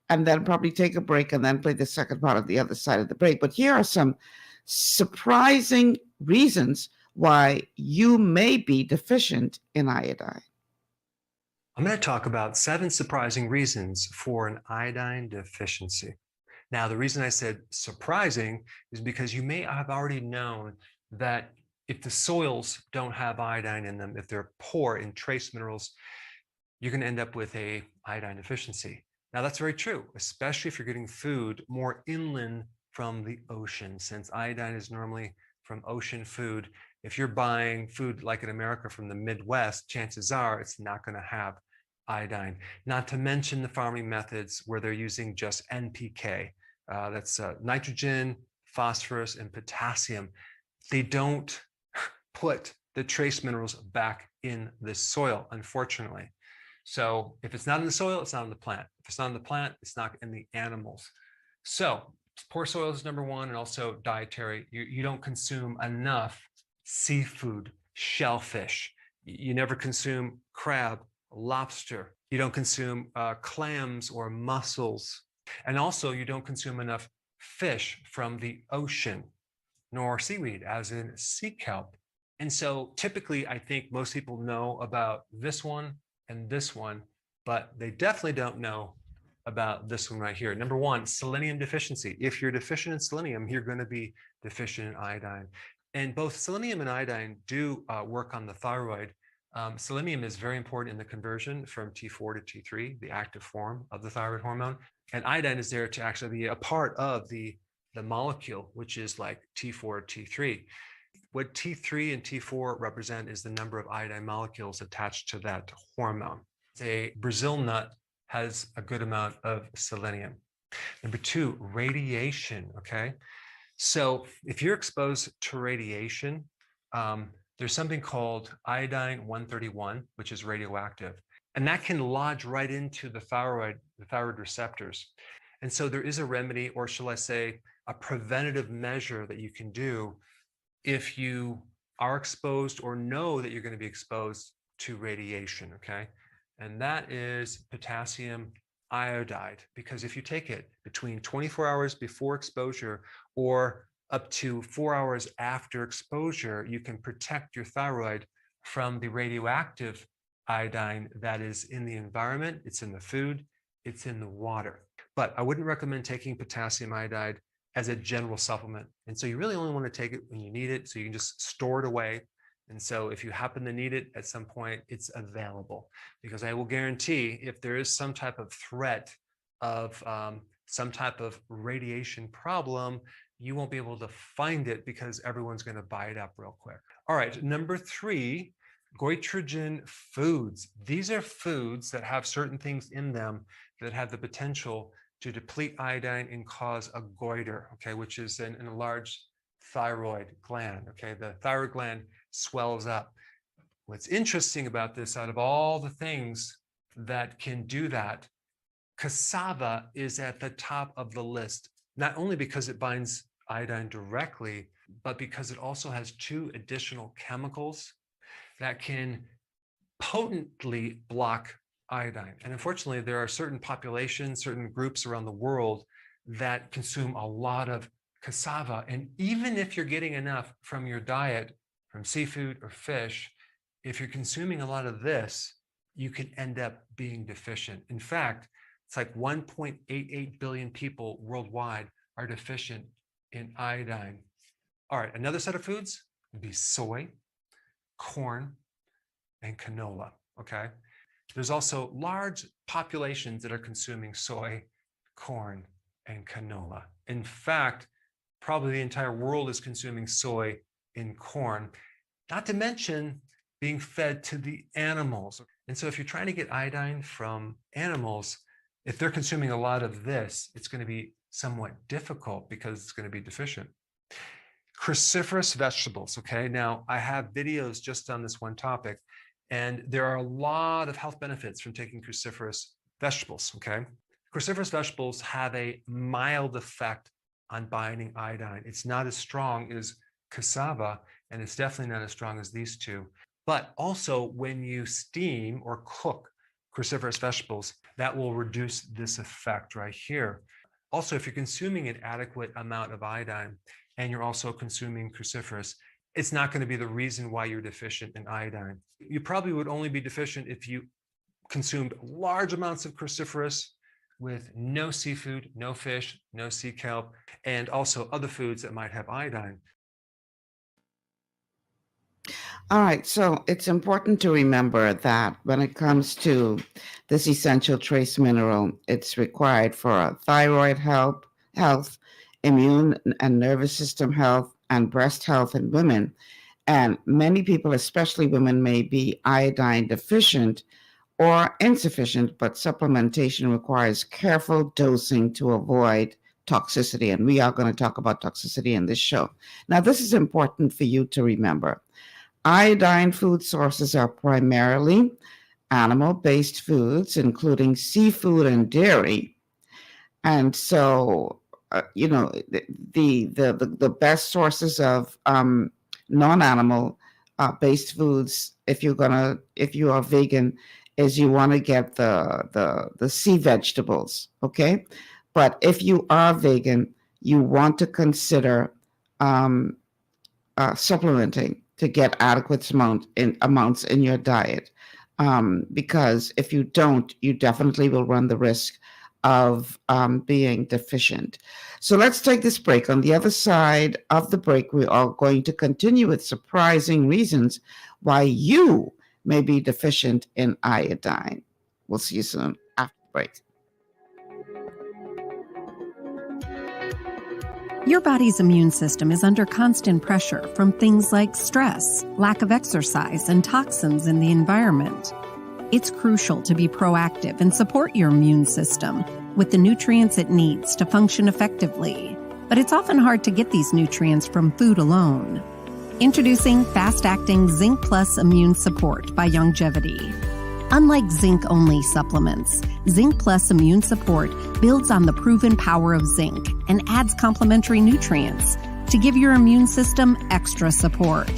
and then probably take a break and then play the second part of the other side of the break. But here are some surprising reasons why you may be deficient in iodine. I'm going to talk about 7 surprising reasons for an iodine deficiency. Now, the reason I said surprising is because you may have already known that if the soils don't have iodine in them, if they're poor in trace minerals, you're going to end up with a iodine deficiency. Now, that's very true, especially if you're getting food more inland from the ocean, since iodine is normally from ocean food. If you're buying food like in America from the Midwest, chances are it's not going to have iodine. Not to mention the farming methods where they're using just NPK. That's nitrogen, phosphorus, and potassium. They don't put the trace minerals back in the soil, unfortunately. So if it's not in the soil, it's not in the plant. If it's not in the plant, it's not in the animals. So poor soil is number one, and also dietary. You don't consume enough seafood, shellfish. You never consume crab, lobster. You don't consume clams or mussels. And also you don't consume enough fish from the ocean, nor seaweed, as in sea kelp. And so typically I think most people know about this one and this one, but they definitely don't know about this one right here. Number one, selenium deficiency. If you're deficient in selenium, you're going to be deficient in iodine. And both selenium and iodine do work on the thyroid. Selenium is very important in the conversion from T4 to T3, the active form of the thyroid hormone. And iodine is there to actually be a part of the molecule, which is like T4, T3. What T3 and T4 represent is the number of iodine molecules attached to that hormone. A Brazil nut has a good amount of selenium. Number two, radiation, okay? So if you're exposed to radiation, there's something called iodine 131, which is radioactive, and that can lodge right into the thyroid receptors. And so there is a remedy, or shall I say, a preventative measure that you can do if you are exposed or know that you're going to be exposed to radiation, okay? And that is potassium iodide, because if you take it between 24 hours before exposure or up to 4 hours after exposure, you can protect your thyroid from the radioactive iodine that is in the environment, it's in the food, it's in the water. But I wouldn't recommend taking potassium iodide as a general supplement. And so you really only want to take it when you need it, so you can just store it away. And so if you happen to need it at some point, it's available. Because I will guarantee if there is some type of threat of some type of radiation problem, you won't be able to find it because everyone's going to buy it up real quick. All right, number three, goitrogen foods. These are foods that have certain things in them that have the potential to deplete iodine and cause a goiter, okay, which is an enlarged thyroid gland, okay? The thyroid gland swells up. What's interesting about this, out of all the things that can do that, cassava is at the top of the list, not only because it binds iodine directly, but because it also has 2 additional chemicals that can potently block iodine. And unfortunately, there are certain populations, certain groups around the world that consume a lot of cassava. And even if you're getting enough from your diet, from seafood or fish, if you're consuming a lot of this, you can end up being deficient. In fact, it's like 1.88 billion people worldwide are deficient in iodine. All right, another set of foods would be soy, corn, and canola, okay? There's also large populations that are consuming soy, corn, and canola. In fact, probably the entire world is consuming soy and corn, not to mention being fed to the animals. And so if you're trying to get iodine from animals, if they're consuming a lot of this, it's going to be somewhat difficult because it's going to be deficient. Cruciferous vegetables, okay? Now, I have videos just on this one topic, and there are a lot of health benefits from taking cruciferous vegetables, okay? Cruciferous vegetables have a mild effect on binding iodine. It's not as strong as cassava, and it's definitely not as strong as these two. But also when you steam or cook cruciferous vegetables, that will reduce this effect right here. Also, if you're consuming an adequate amount of iodine and you're also consuming cruciferous, it's not going to be the reason why you're deficient in iodine. You probably would only be deficient if you consumed large amounts of cruciferous with no seafood, no fish, no sea kelp, and also other foods that might have iodine. All right, so it's important to remember that when it comes to this essential trace mineral, it's required for thyroid health, immune and nervous system health, and breast health in women. And many people, especially women, may be iodine deficient or insufficient, but supplementation requires careful dosing to avoid toxicity. And we are going to talk about toxicity in this show. Now, this is important for you to remember. Iodine food sources are primarily animal-based foods, including seafood and dairy. And so, the best sources of non-animal based foods, if you are vegan, is you want to get the sea vegetables, okay? But if you are vegan, you want to consider supplementing to get adequate amounts in your diet, because if you don't, you definitely will run the risk of being deficient. So let's take this break. On the other side of the break, we are going to continue with surprising reasons why you may be deficient in iodine. We'll see you soon after the break. Your body's immune system is under constant pressure from things like stress, lack of exercise, and toxins in the environment. It's crucial to be proactive and support your immune system with the nutrients it needs to function effectively. But it's often hard to get these nutrients from food alone. Introducing fast-acting Zinc Plus Immune Support by Longevity. Unlike zinc-only supplements, Zinc Plus Immune Support builds on the proven power of zinc and adds complementary nutrients to give your immune system extra support.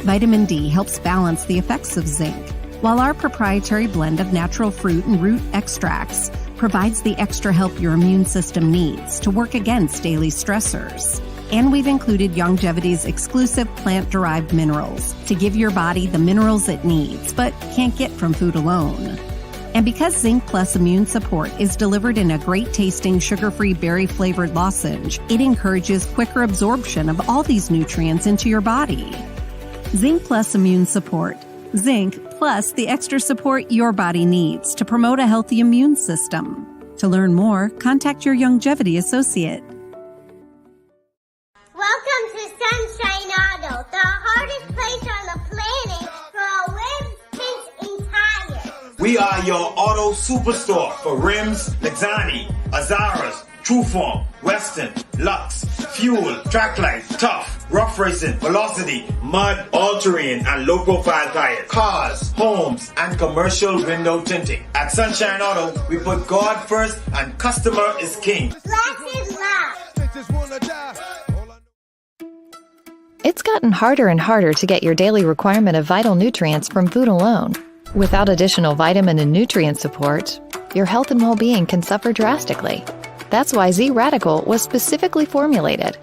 Vitamin D helps balance the effects of zinc, while our proprietary blend of natural fruit and root extracts provides the extra help your immune system needs to work against daily stressors. And we've included Longevity's exclusive plant-derived minerals to give your body the minerals it needs, but can't get from food alone. And because Zinc Plus Immune Support is delivered in a great-tasting, sugar-free, berry-flavored lozenge, it encourages quicker absorption of all these nutrients into your body. Zinc Plus Immune Support. Zinc plus the extra support your body needs to promote a healthy immune system. To learn more, contact your Longevity associate. Welcome to Sunshine Auto, the hardest place on the planet for rims, paints, and tires. We are your auto superstore for rims, Lexani, Azaras, Trueform, Western, Lux, Fuel, Tracklight, Tough, Rough Racing, Velocity, Mud, All-Terrain, and low-profile tires. Cars, homes, and commercial window tinting. At Sunshine Auto, we put God first and customer is king. Blessed love. It's gotten harder and harder to get your daily requirement of vital nutrients from food alone. Without additional vitamin and nutrient support, your health and well-being can suffer drastically. That's why Z-Radical was specifically formulated.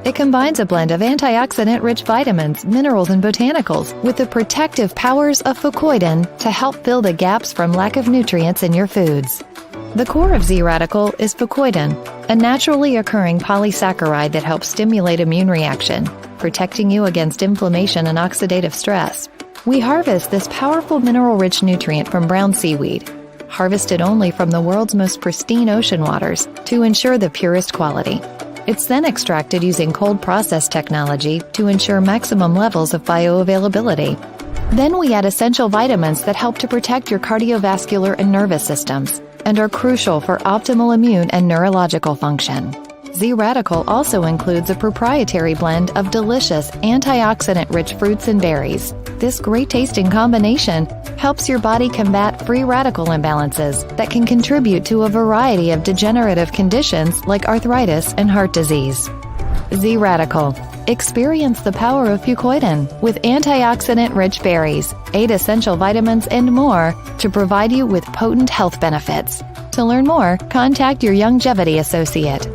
It combines a blend of antioxidant-rich vitamins, minerals, and botanicals with the protective powers of fucoidan to help fill the gaps from lack of nutrients in your foods. The core of Z-Radical is fucoidan, a naturally occurring polysaccharide that helps stimulate immune reaction, protecting you against inflammation and oxidative stress. We harvest this powerful mineral-rich nutrient from brown seaweed, harvested only from the world's most pristine ocean waters to ensure the purest quality. It's then extracted using cold process technology to ensure maximum levels of bioavailability. Then we add essential vitamins that help to protect your cardiovascular and nervous systems and are crucial for optimal immune and neurological function. Z-Radical also includes a proprietary blend of delicious antioxidant-rich fruits and berries. This great-tasting combination helps your body combat free radical imbalances that can contribute to a variety of degenerative conditions like arthritis and heart disease. Z-Radical, Experience the power of fucoidan with antioxidant-rich berries, 8 essential vitamins, and more to provide you with potent health benefits. To learn more, contact your Longevity associate.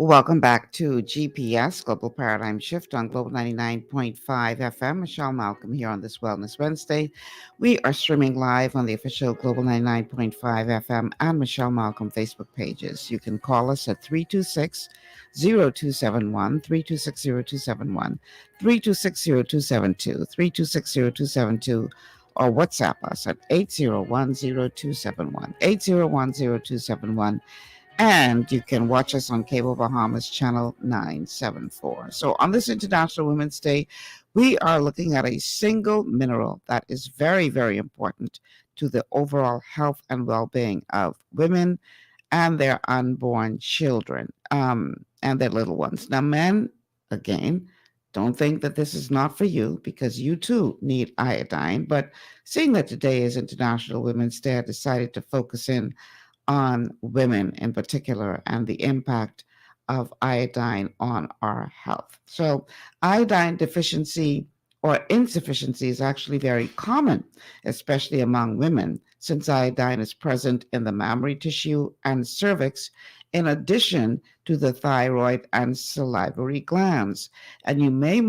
Welcome back to GPS, Global Paradigm Shift on Global 99.5 FM. Michelle Malcolm here on this Wellness Wednesday. We are streaming live on the official Global 99.5 FM and Michelle Malcolm Facebook pages. You can call us at 326-0271, 326-0271, 326-0272, 326-0272, or WhatsApp us at 801-0271, 801-0271. And you can watch us on Cable Bahamas Channel 974. So on this International Women's Day, we are looking at a single mineral that is very, very important to the overall health and well-being of women and their unborn children, and their little ones. Now, men, again, don't think that this is not for you, because you too need iodine. But seeing that today is International Women's Day, I decided to focus in on women in particular and the impact of iodine on our health. So, iodine deficiency or insufficiency is actually very common, especially among women, since iodine is present in the mammary tissue and cervix, in addition to the thyroid and salivary glands. And you may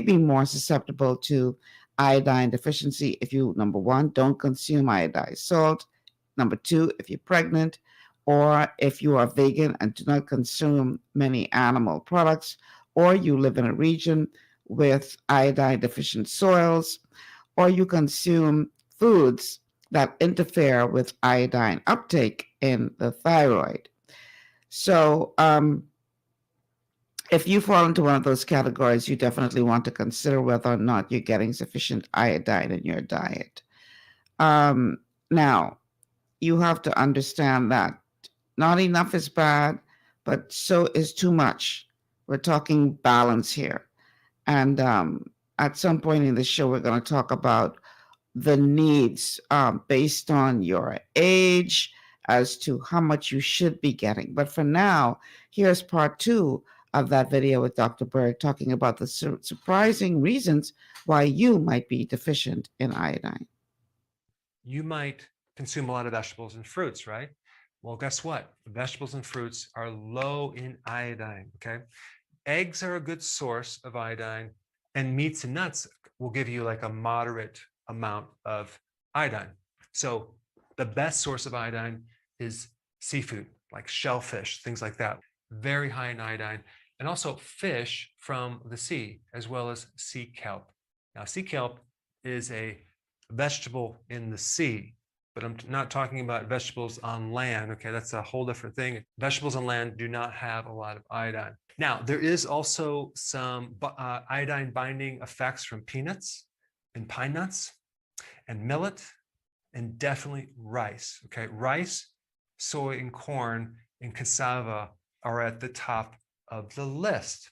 be more susceptible to iodine deficiency if you, number one, don't consume iodized salt. Number two, if you're pregnant, or if you are vegan and do not consume many animal products, or you live in a region with iodine deficient soils, or you consume foods that interfere with iodine uptake in the thyroid. So, if you fall into one of those categories, you definitely want to consider whether or not you're getting sufficient iodine in your diet. Now, you have to understand that not enough is bad, but so is too much. We're talking balance here. And at some point in the show, we're going to talk about the needs based on your age as to how much you should be getting. But for now, here's part 2 of that video with Dr. Berg talking about the surprising reasons why you might be deficient in iodine. You might consume a lot of vegetables and fruits, right? Well, guess what? Vegetables and fruits are low in iodine, okay? Eggs are a good source of iodine, and meats and nuts will give you like a moderate amount of iodine. So the best source of iodine is seafood, like shellfish, things like that. Very high in iodine. And also fish from the sea, as well as sea kelp. Now, sea kelp is a vegetable in the sea, but I'm not talking about vegetables on land. Okay, that's a whole different thing. Vegetables on land do not have a lot of iodine. Now, there is also some iodine binding effects from peanuts and pine nuts and millet, and definitely rice. Okay, rice, soy, and corn and cassava are at the top of the list.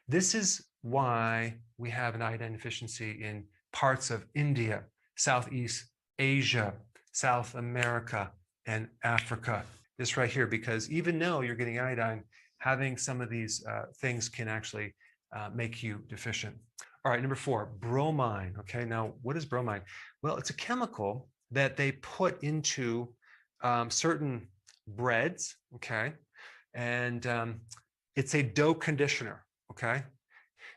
This is why we have an iodine deficiency in parts of India, Southeast Asia, South America, and Africa. This right here, because even though you're getting iodine, having some of these things can actually make you deficient. All right, number 4, bromine. Okay, now what is bromine? Well, it's a chemical that they put into certain breads, okay? And it's a dough conditioner, okay?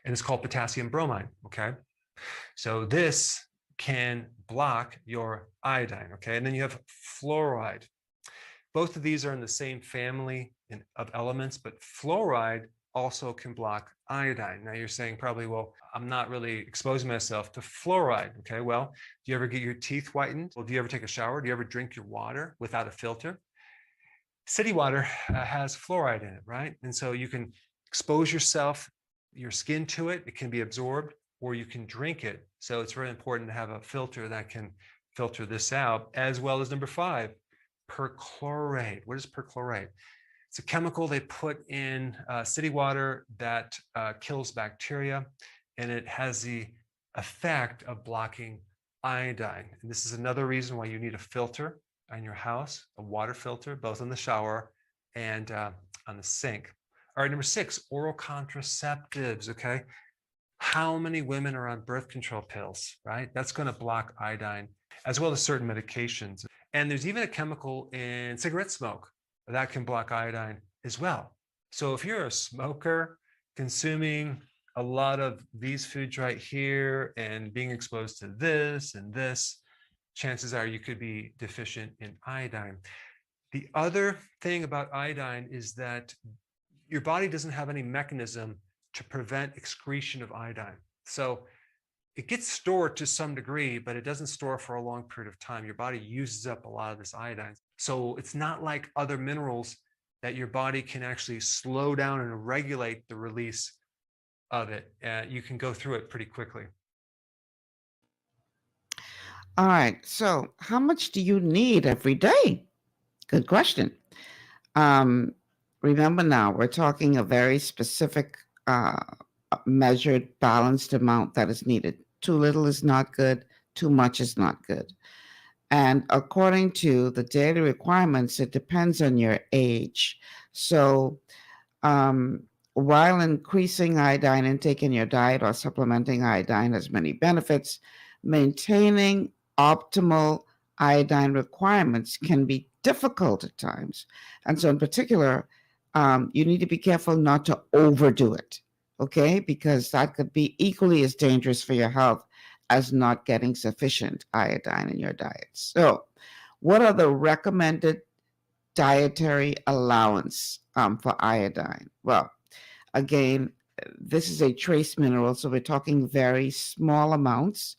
And it's called potassium bromide, okay? So this can block your iodine, okay? And then you have fluoride. Both of these are in the same family of elements, but fluoride also can block iodine. Now you're saying probably, well, I'm not really exposing myself to fluoride, okay? Well, do you ever get your teeth whitened? Well, do you ever take a shower? Do you ever drink your water without a filter? City water has fluoride in it, right? And so you can expose yourself, your skin to it. It can be absorbed, or you can drink it. So it's really important to have a filter that can filter this out, as well as number 5, perchlorate. What is perchlorate? It's a chemical they put in city water that kills bacteria, and it has the effect of blocking iodine. And this is another reason why you need a filter in your house, a water filter, both in the shower and on the sink. All right, number 6, oral contraceptives, okay? How many women are on birth control pills, right? That's going to block iodine, as well as certain medications. And there's even a chemical in cigarette smoke that can block iodine as well. So if you're a smoker consuming a lot of these foods right here and being exposed to this and this, chances are you could be deficient in iodine. The other thing about iodine is that your body doesn't have any mechanism to prevent excretion of iodine. So it gets stored to some degree, but it doesn't store for a long period of time. Your body uses up a lot of this iodine. So it's not like other minerals that your body can actually slow down and regulate the release of it. You can go through it pretty quickly. All right. So, how much do you need every day? Good question. Remember now, we're talking a very specific, measured, balanced amount that is needed. Too little is not good. Too much is not good. And according to the daily requirements, it depends on your age. So, while increasing iodine intake in your diet or supplementing iodine has many benefits, maintaining optimal iodine requirements can be difficult at times. And so, in particular, you need to be careful not to overdo it, okay? Because that could be equally as dangerous for your health as not getting sufficient iodine in your diet. So, what are the recommended dietary allowance for iodine? Well, again, this is a trace mineral, so we're talking very small amounts.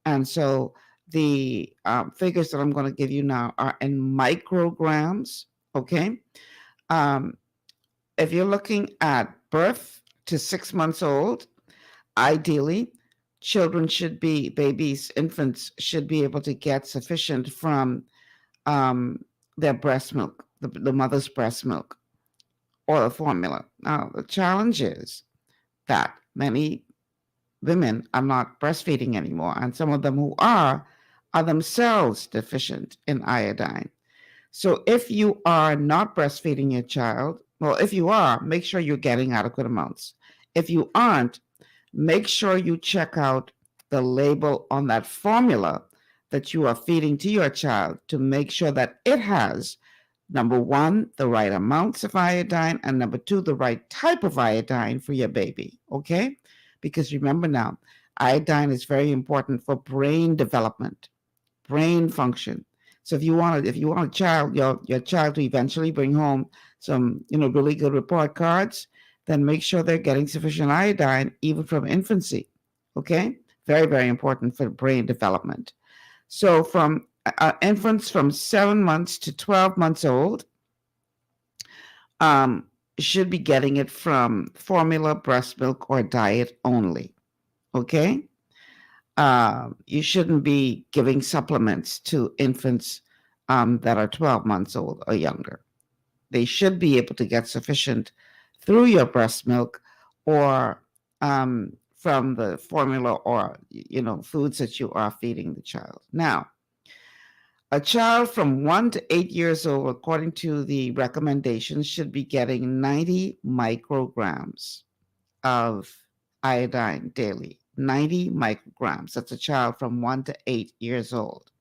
And so the figures that I'm going to give you now are in micrograms, okay? If you're looking at birth to 6 months old, ideally, infants should be able to get sufficient from their breast milk, the mother's breast milk, or a formula. Now, the challenge is that many women are not breastfeeding anymore, and some of them who are themselves deficient in iodine. So if you are not breastfeeding your child, well, if you are, make sure you're getting adequate amounts. If you aren't, make sure you check out the label on that formula that you are feeding to your child to make sure that it has, number one, the right amounts of iodine, and number two, the right type of iodine for your baby, okay? Because remember now, iodine is very important for brain development, brain function. So if you want a child, your child to eventually bring home some, really good report cards, then make sure they're getting sufficient iodine even from infancy, okay? Very, very important for brain development. So from infants from 7 months to 12 months old should be getting it from formula, breast milk, or diet only, okay? You shouldn't be giving supplements to infants that are 12 months old or younger. They should be able to get sufficient through your breast milk or from the formula or, foods that you are feeding the child. Now, a child from 1 to 8 years old, according to the recommendations, should be getting 90 micrograms of iodine daily. 90 micrograms. That's a child from 1 to 8 years old.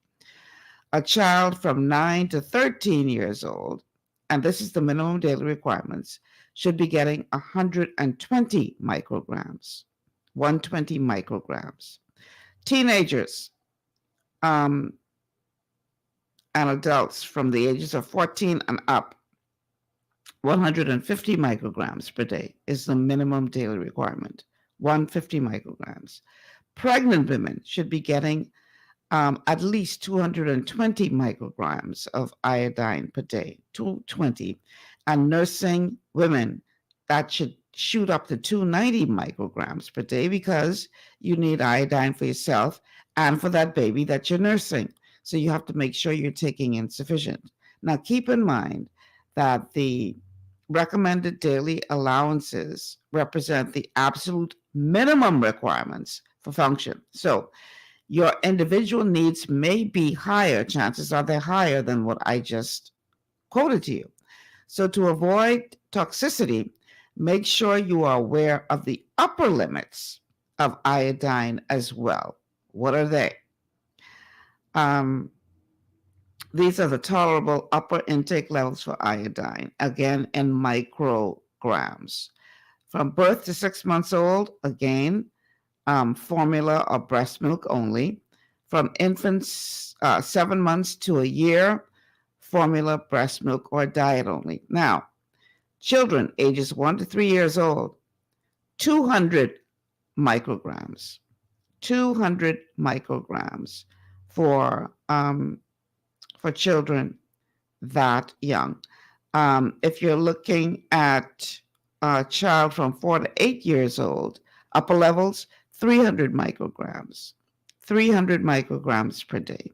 A child from 9 to 13 years old, and this is the minimum daily requirements, should be getting 120 micrograms. 120 micrograms. Teenagers and adults from the ages of 14 and up, 150 micrograms per day is the minimum daily requirement. 150 micrograms. Pregnant women should be getting at least 220 micrograms of iodine per day, 220. And nursing women, that should shoot up to 290 micrograms per day because you need iodine for yourself and for that baby that you're nursing. So you have to make sure you're taking in sufficient. Now, keep in mind that the recommended daily allowances represent the absolute minimum requirements for function. So your individual needs may be higher. Chances are they're higher than what I just quoted to you. So to avoid toxicity, make sure you are aware of the upper limits of iodine as well. What are they? These are the tolerable upper intake levels for iodine, again in micrograms. From birth to 6 months old, again, formula or breast milk only. From infants 7 months to a year, formula, breast milk, or diet only. Now, children ages 1 to 3 years old, 200 micrograms. 200 micrograms for children that young. If you're looking at a child from 4 to 8 years old, upper levels, 300 micrograms. 300 micrograms per day.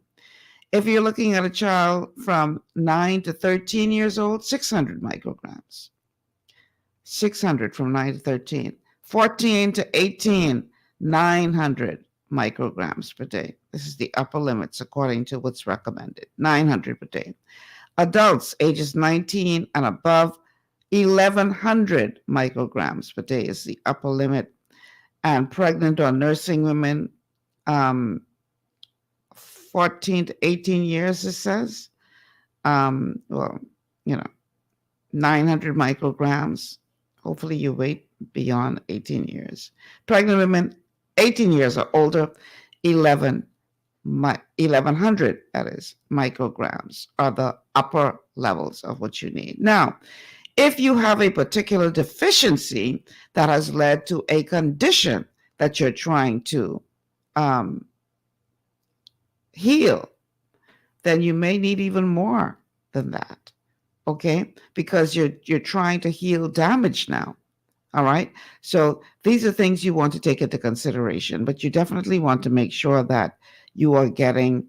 If you're looking at a child from 9 to 13 years old, 600 micrograms. 600 from 9 to 13. 14 to 18, 900 micrograms per day. This is the upper limits according to what's recommended, 900 per day. Adults ages 19 and above, 1,100 micrograms per day is the upper limit. And pregnant or nursing women, 14 to 18 years, it says. 900 micrograms. Hopefully you wait beyond 18 years. Pregnant women, 18 years or older, 1,100, that is, micrograms are the upper levels of what you need. Now, if you have a particular deficiency that has led to a condition that you're trying to heal, then you may need even more than that, okay? Because you're trying to heal damage now, all right? So these are things you want to take into consideration, but you definitely want to make sure that you are getting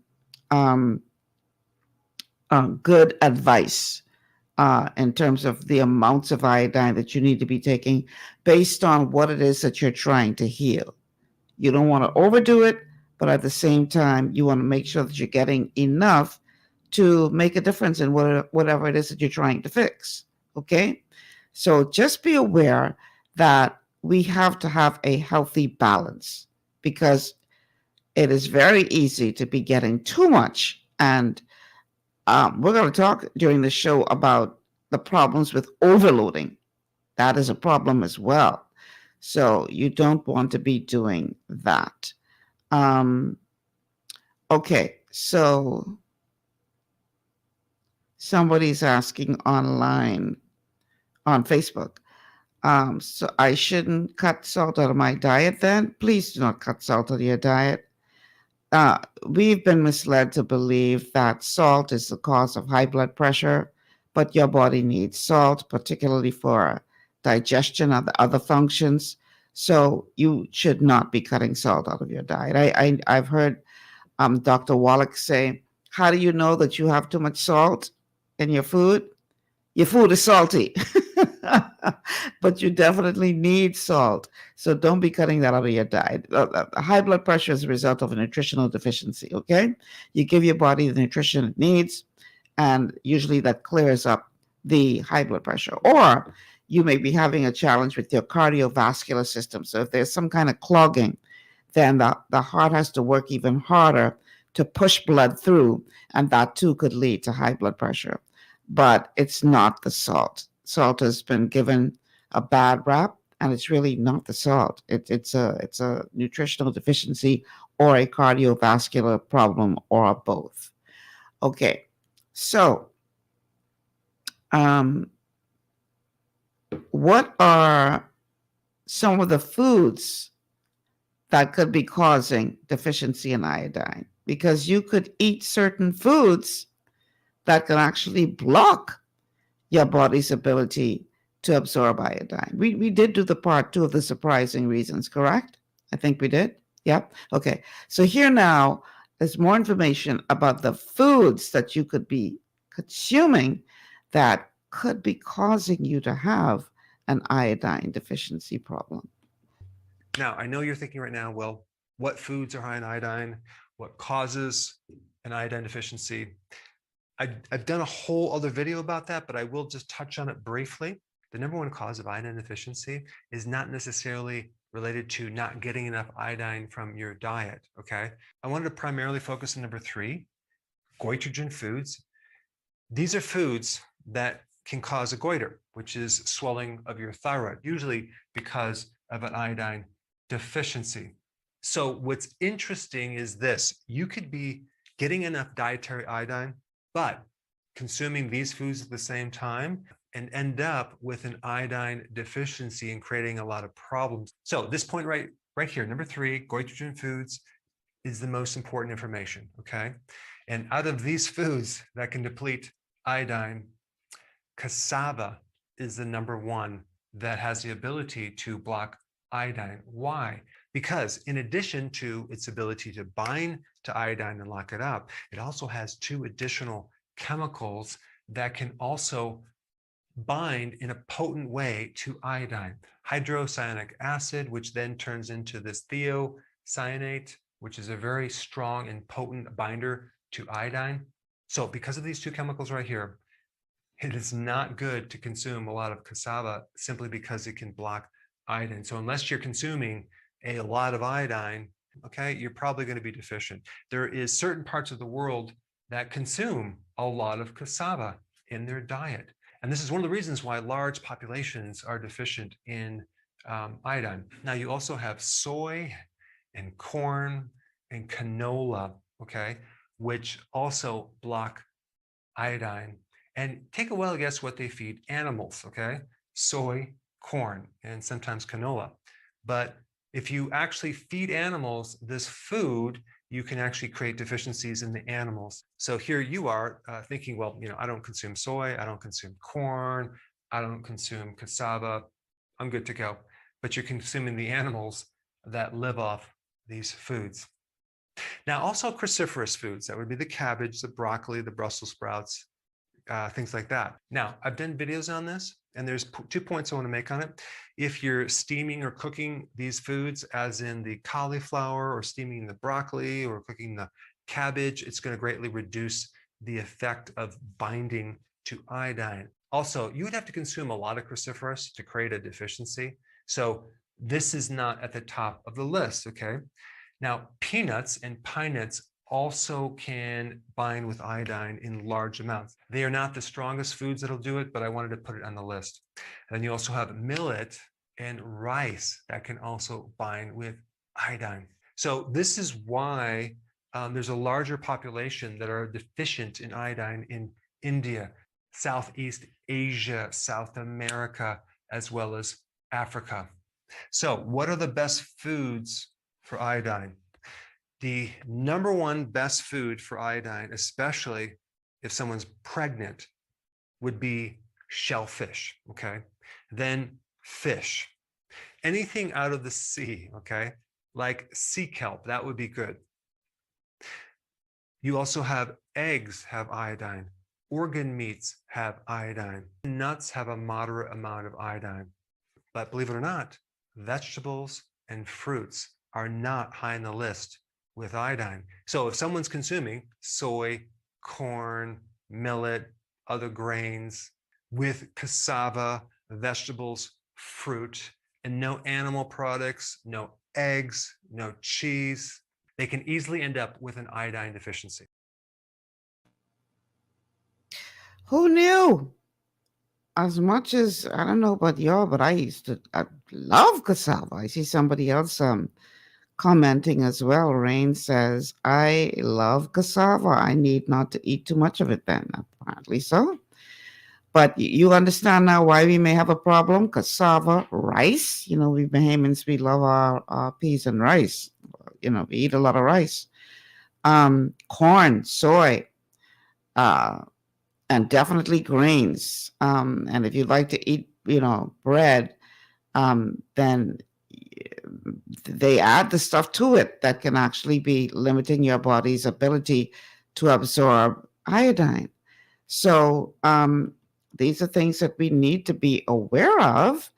good advice in terms of the amounts of iodine that you need to be taking based on what it is that you're trying to heal. You don't want to overdo it, but at the same time, you want to make sure that you're getting enough to make a difference in whatever it is that you're trying to fix, okay? So just be aware that we have to have a healthy balance, because it is very easy to be getting too much. And we're going to talk during the show about the problems with overloading. That is a problem as well. So you don't want to be doing that. Okay, so somebody's asking online on Facebook. So I shouldn't cut salt out of my diet then? Please do not cut salt out of your diet. We've been misled to believe that salt is the cause of high blood pressure, but your body needs salt, particularly for digestion and the other functions. So you should not be cutting salt out of your diet. I've heard Dr. Wallach say, how do you know that you have too much salt in your food? Your food is salty, but you definitely need salt. So don't be cutting that out of your diet. High blood pressure is a result of a nutritional deficiency, okay? You give your body the nutrition it needs, and usually that clears up the high blood pressure. Or you may be having a challenge with your cardiovascular system. So if there's some kind of clogging, then the heart has to work even harder to push blood through, and that too could lead to high blood pressure. But it's not the salt. Salt has been given a bad rap, and it's really not the salt. It's a nutritional deficiency or a cardiovascular problem or both. Okay, so what are some of the foods that could be causing deficiency in iodine? Because you could eat certain foods that can actually block your body's ability to absorb iodine. We did do the part 2 of the surprising reasons, correct? I think we did. Yep. Okay. So here now is more information about the foods that you could be consuming that could be causing you to have an iodine deficiency problem. Now, I know you're thinking right now, well, what foods are high in iodine, what causes an iodine deficiency. I've done a whole other video about that, but I will just touch on it briefly. The number one cause of iodine deficiency is not necessarily related to not getting enough iodine from your diet, okay? I wanted to primarily focus on number 3, goitrogen foods. These are foods that can cause a goiter, which is swelling of your thyroid, usually because of an iodine deficiency. So what's interesting is this: you could be getting enough dietary iodine, but consuming these foods at the same time and end up with an iodine deficiency and creating a lot of problems. So this point right here, number 3, goitrogen foods, is the most important information, okay? And out of these foods that can deplete iodine, cassava is the number 1 that has the ability to block iodine. Why? Because in addition to its ability to bind to iodine and lock it up, it also has 2 additional chemicals that can also bind in a potent way to iodine. Hydrocyanic acid, which then turns into this thiocyanate, which is a very strong and potent binder to iodine. So because of these 2 chemicals right here, it is not good to consume a lot of cassava simply because it can block iodine. So unless you're consuming a lot of iodine, okay, you're probably going to be deficient. There is certain parts of the world that consume a lot of cassava in their diet. And this is one of the reasons why large populations are deficient in iodine. Now, you also have soy and corn and canola, okay, which also block iodine. And take a wild guess what they feed animals, okay? Soy, corn, and sometimes canola. But if you actually feed animals this food, you can actually create deficiencies in the animals. So here you are thinking, well, I don't consume soy, I don't consume corn, I don't consume cassava, I'm good to go. But you're consuming the animals that live off these foods. Now, also cruciferous foods, that would be the cabbage, the broccoli, the Brussels sprouts, things like that. Now, I've done videos on this, and there's 2 points I want to make on it. If you're steaming or cooking these foods, as in the cauliflower, or steaming the broccoli, or cooking the cabbage, it's going to greatly reduce the effect of binding to iodine. Also, you would have to consume a lot of cruciferous to create a deficiency. So this is not at the top of the list, okay? Now, peanuts and pine nuts also can bind with iodine in large amounts. They are not the strongest foods that'll do it, but I wanted to put it on the list. And then you also have millet and rice that can also bind with iodine. So this is why there's a larger population that are deficient in iodine in India, Southeast Asia, South America, as well as Africa. So what are the best foods for iodine? The number 1 best food for iodine, especially if someone's pregnant, would be shellfish, okay? Then fish. Anything out of the sea, okay? Like sea kelp, that would be good. You also have eggs have iodine. Organ meats have iodine. Nuts have a moderate amount of iodine. But believe it or not, vegetables and fruits are not high on the list with iodine. So if someone's consuming soy, corn, millet, other grains, with cassava, vegetables, fruit, and no animal products, no eggs, no cheese, they can easily end up with an iodine deficiency. Who knew? As much as, I don't know about y'all, but I love cassava. I see somebody else commenting as well. Rain says, I love cassava. I need not to eat too much of it then. Apparently so. But you understand now why we may have a problem. Cassava, rice. We Bahamians, we love our peas and rice. We eat a lot of rice. Corn, soy, and definitely grains. And if you'd like to eat, bread, then they add the stuff to it that can actually be limiting your body's ability to absorb iodine. So these are things that we need to be aware of,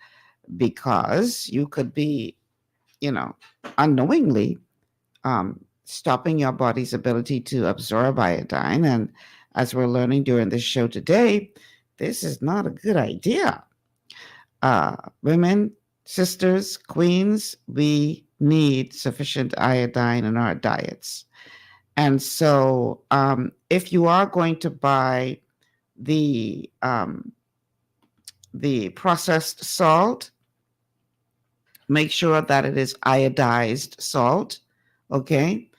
because you could be, unknowingly stopping your body's ability to absorb iodine. And as we're learning during this show today, this is not a good idea. Women, sisters, queens, we need sufficient iodine in our diets. And so, if you are going to buy the processed salt, make sure that it is iodized salt. Okay.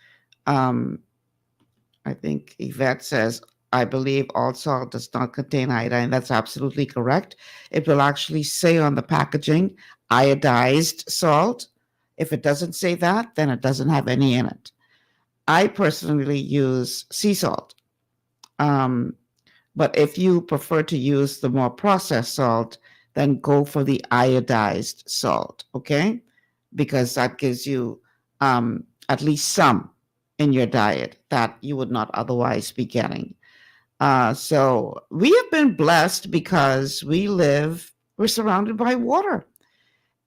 I think Yvette says, I believe all salt does not contain iodine. That's absolutely correct. It will actually say on the packaging, iodized salt. If it doesn't say that, then it doesn't have any in it. I personally use sea salt. But if you prefer to use the more processed salt, then go for the iodized salt, okay? Because that gives you at least some in your diet that you would not otherwise be getting. So we have been blessed because we're surrounded by water.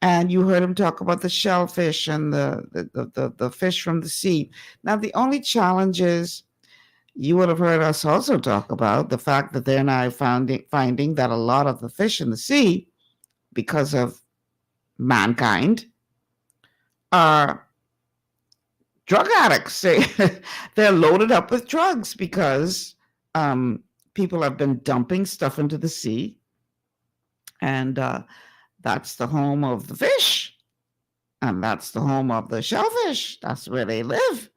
And you heard him talk about the shellfish and the fish from the sea. Now, the only challenge is, you would have heard us also talk about the fact that they're now finding that a lot of the fish in the sea, because of mankind, are drug addicts. They're loaded up with drugs because people have been dumping stuff into the sea. And that's the home of the fish. And that's the home of the shellfish. That's where they live.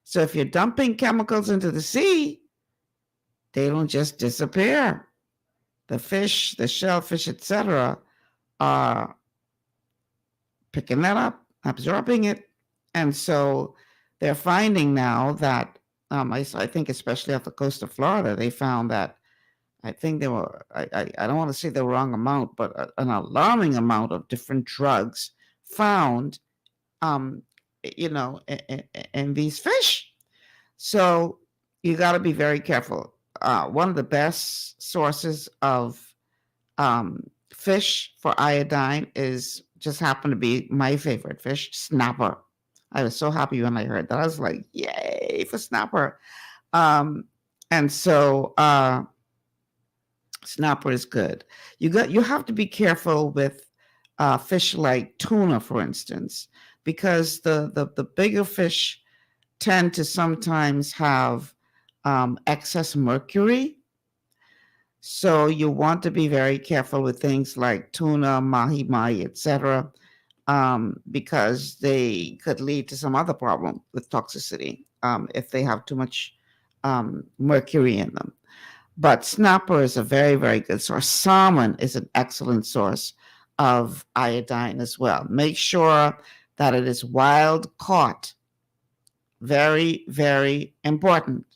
So if you're dumping chemicals into the sea, they don't just disappear. The fish, the shellfish, etc., are picking that up, absorbing it. And so they're finding now that, I think especially off the coast of Florida, they found that, I think there were, I don't want to say the wrong amount, but an alarming amount of different drugs found, in these fish. So you got to be very careful. One of the best sources of fish for iodine just happened to be my favorite fish, snapper. I was so happy when I heard that. I was like, yay for snapper. And so snapper is good. You have to be careful with fish like tuna, for instance, because the bigger fish tend to sometimes have excess mercury. So you want to be very careful with things like tuna, mahi-mahi, etc., because they could lead to some other problem with toxicity if they have too much mercury in them. But snapper is a very, very good source. Salmon is an excellent source of iodine as well. Make sure that it is wild caught. Very, very important.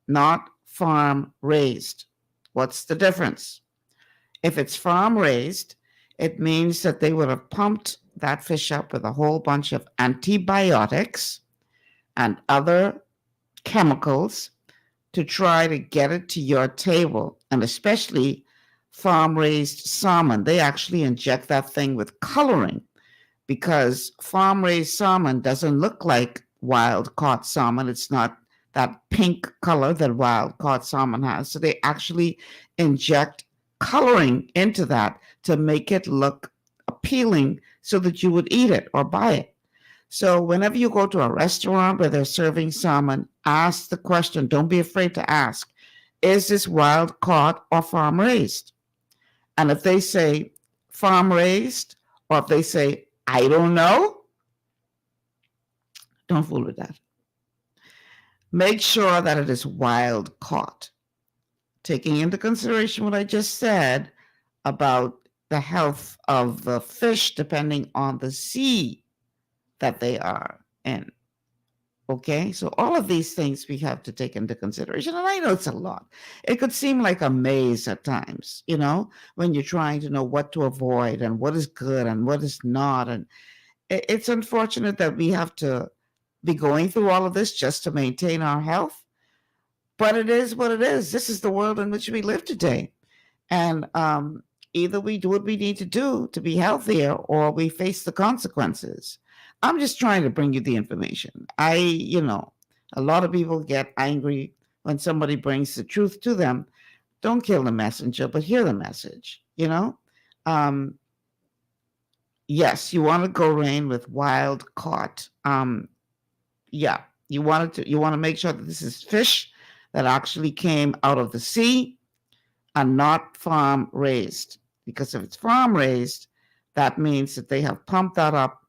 Not farm raised. What's the difference? If it's farm raised, it means that they would have pumped that fish up with a whole bunch of antibiotics and other chemicals to try to get it to your table. And especially farm-raised salmon, they actually inject that thing with coloring, because farm-raised salmon doesn't look like wild-caught salmon. It's not that pink color that wild-caught salmon has. So they actually inject coloring into that to make it look appealing so that you would eat it or buy it. So whenever you go to a restaurant where they're serving salmon, ask the question, don't be afraid to ask, is this wild caught or farm raised? And if they say farm raised, or if they say, I don't know, don't fool with that. Make sure that it is wild caught, taking into consideration what I just said about the health of the fish depending on the sea that they are in. Okay, so all of these things we have to take into consideration. And I know it's a lot. It could seem like a maze at times, when you're trying to know what to avoid and what is good and what is not. And it's unfortunate that we have to be going through all of this just to maintain our health. But it is what it is. This is the world in which we live today. And either we do what we need to do to be healthier, or we face the consequences. I'm just trying to bring you the information. A lot of people get angry when somebody brings the truth to them. Don't kill the messenger, but hear the message, Yes, you want to go rain with wild caught. You want to make sure that this is fish that actually came out of the sea and not farm raised. Because if it's farm raised, that means that they have pumped that up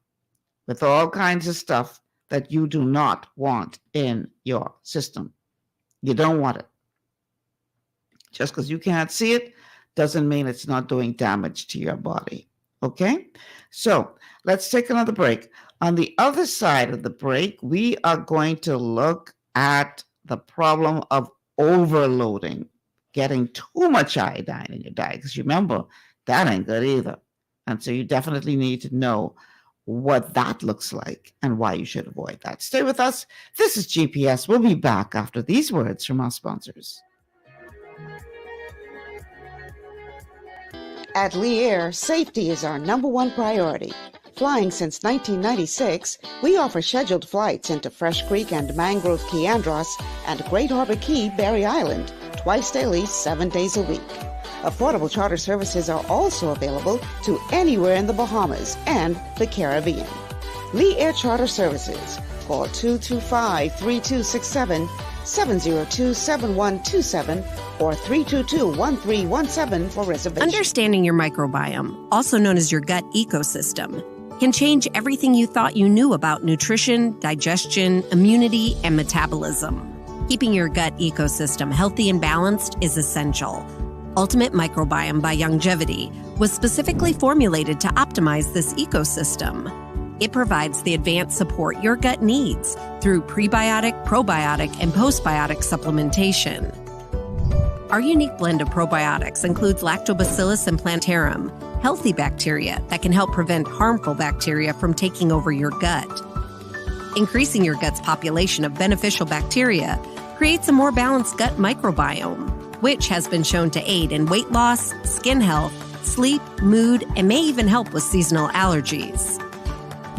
with all kinds of stuff that you do not want in your system. You don't want it. Just because you can't see it doesn't mean it's not doing damage to your body. Okay? So let's take another break. On the other side of the break, we are going to look at the problem of overloading, getting too much iodine in your diet. Because remember, that ain't good either. And so you definitely need to know what that looks like and why you should avoid that. Stay with us. This is GPS. We'll be back after these words from our sponsors. At Lee Air, safety is our #1 priority. Flying since 1996, we offer scheduled flights into Fresh Creek and Mangrove Key Andros and Great Harbor Key, Berry Island, twice daily, 7 days a week. Affordable charter services are also available to anywhere in the Bahamas and the Caribbean. Lee Air Charter Services. Call 225-3267, 702-7127, or 322-1317 for reservations. Understanding your microbiome, also known as your gut ecosystem, can change everything you thought you knew about nutrition, digestion, immunity, and metabolism. Keeping your gut ecosystem healthy and balanced is essential. Ultimate Microbiome by Longevity was specifically formulated to optimize this ecosystem. It provides the advanced support your gut needs through prebiotic, probiotic, and postbiotic supplementation. Our unique blend of probiotics includes Lactobacillus and Plantarum, healthy bacteria that can help prevent harmful bacteria from taking over your gut. Increasing your gut's population of beneficial bacteria creates a more balanced gut microbiome, which has been shown to aid in weight loss, skin health, sleep, mood, and may even help with seasonal allergies.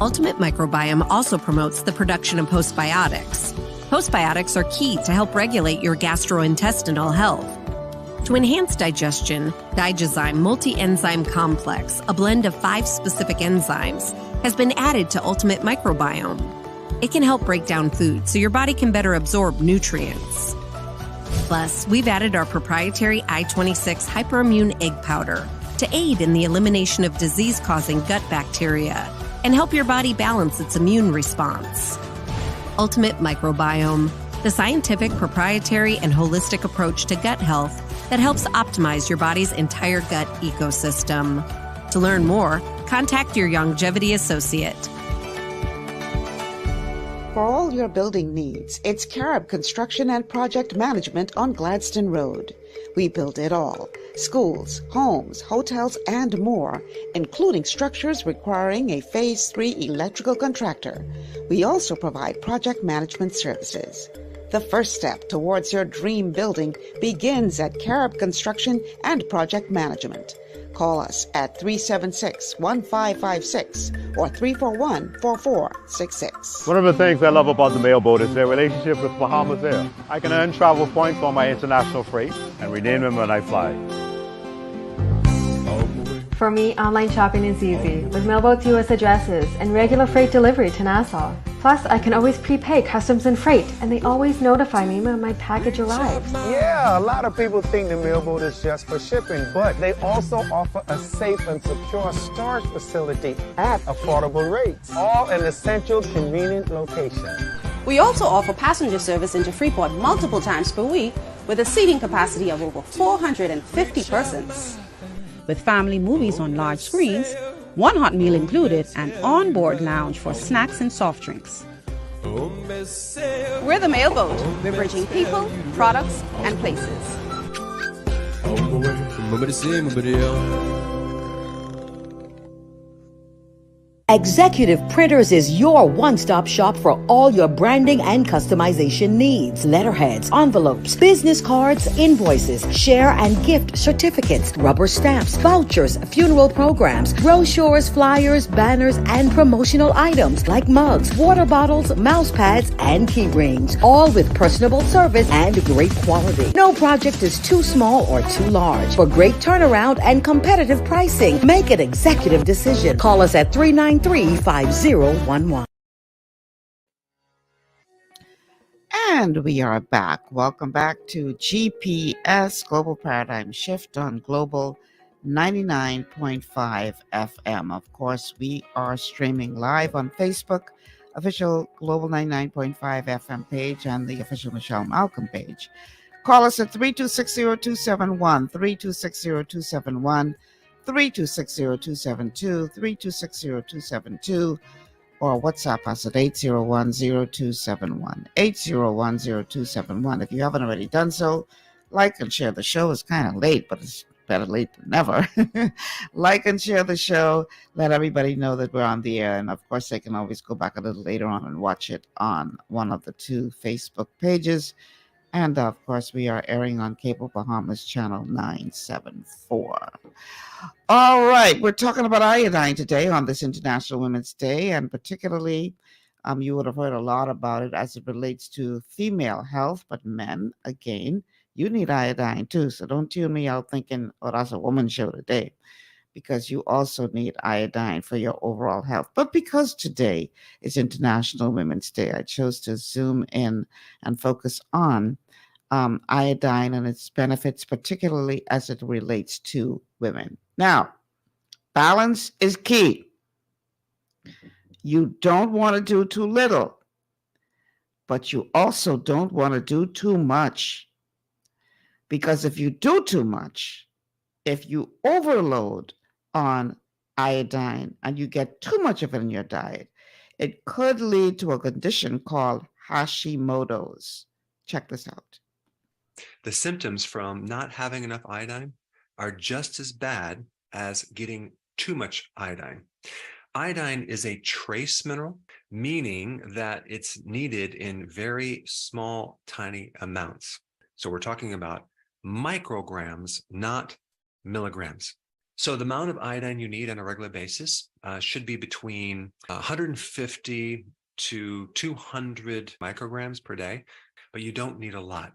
Ultimate Microbiome also promotes the production of postbiotics. Postbiotics are key to help regulate your gastrointestinal health. To enhance digestion, Digizyme Multi-Enzyme Complex, a blend of 5 specific enzymes, has been added to Ultimate Microbiome. It can help break down food so your body can better absorb nutrients. Plus, we've added our proprietary I-26 hyperimmune egg powder to aid in the elimination of disease-causing gut bacteria and help your body balance its immune response. Ultimate Microbiome, the scientific, proprietary, and holistic approach to gut health that helps optimize your body's entire gut ecosystem. To learn more, contact your Longevity associate. For all your building needs, it's Carib Construction and Project Management on Gladstone Road. We build it all: schools, homes, hotels, and more, including structures requiring a Phase 3 electrical contractor. We also provide project management services. The first step towards your dream building begins at Carib Construction and Project Management. Call us at 376-1556 or 341-4466. One of the things I love about the mailboat is their relationship with Bahamas Air. I can earn travel points on my international freight and redeem them when I fly. For me, online shopping is easy with Mailboat's U.S. addresses and regular freight delivery to Nassau. Plus, I can always prepay customs and freight, and they always notify me when my package arrives. Yeah, a lot of people think the Mailboat is just for shipping, but they also offer a safe and secure storage facility at affordable rates, all in a central, convenient location. We also offer passenger service into Freeport multiple times per week with a seating capacity of over 450 persons. With family movies on large screens, one hot meal included, and on-board lounge for snacks and soft drinks. We're the Mailboat. We're bridging people, products, and places. Executive Printers is your one-stop shop for all your branding and customization needs. Letterheads, envelopes, business cards, invoices, share and gift certificates, rubber stamps, vouchers, funeral programs, brochures, flyers, banners, and promotional items like mugs, water bottles, mouse pads, and key rings, all with personable service and great quality. No project is too small or too large. For great turnaround and competitive pricing, make an executive decision. Call us at 393-5011. And we are back. Welcome back to GPS Global Paradigm Shift on Global 99.5 FM. Of course, we are streaming live on Facebook, official Global 99.5 FM page, and the official Michelle Malcolm page. Call us at 3260271, 3260271, 3260272, 3260272, or WhatsApp us at 801-0271, 801-0271. If you haven't already done so, like and share the show. It's kind of late, but it's better late than never. Like and share the show. Let everybody know that we're on the air. And of course, they can always go back a little later on and watch it on one of the two Facebook pages. And of course, we are airing on Cable Bahamas Channel 974. All right, we're talking about iodine today on this International Women's Day, and particularly, you would have heard a lot about it as it relates to female health, but men, again, you need iodine too. So don't tune me out thinking, oh, that's a woman's show today, because you also need iodine for your overall health. But because today is International Women's Day, I chose to zoom in and focus on iodine and its benefits, particularly as it relates to women. Now, balance is key. You don't want to do too little, but you also don't want to do too much. Because if you do too much, if you overload on iodine and you get too much of it in your diet, it could lead to a condition called Hashimoto's. Check this out. The symptoms from not having enough iodine are just as bad as getting too much iodine. Iodine is a trace mineral, meaning that it's needed in very small, tiny amounts. So we're talking about micrograms, not milligrams. So the amount of iodine you need on a regular basis should be between 150 to 200 micrograms per day, but you don't need a lot.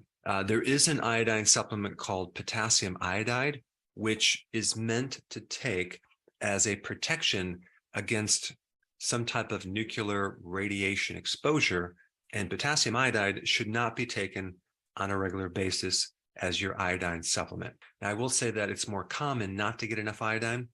There is an iodine supplement called potassium iodide, which is meant to take as a protection against some type of nuclear radiation exposure, and potassium iodide should not be taken on a regular basis as your iodine supplement. Now, I will say that it's more common not to get enough iodine.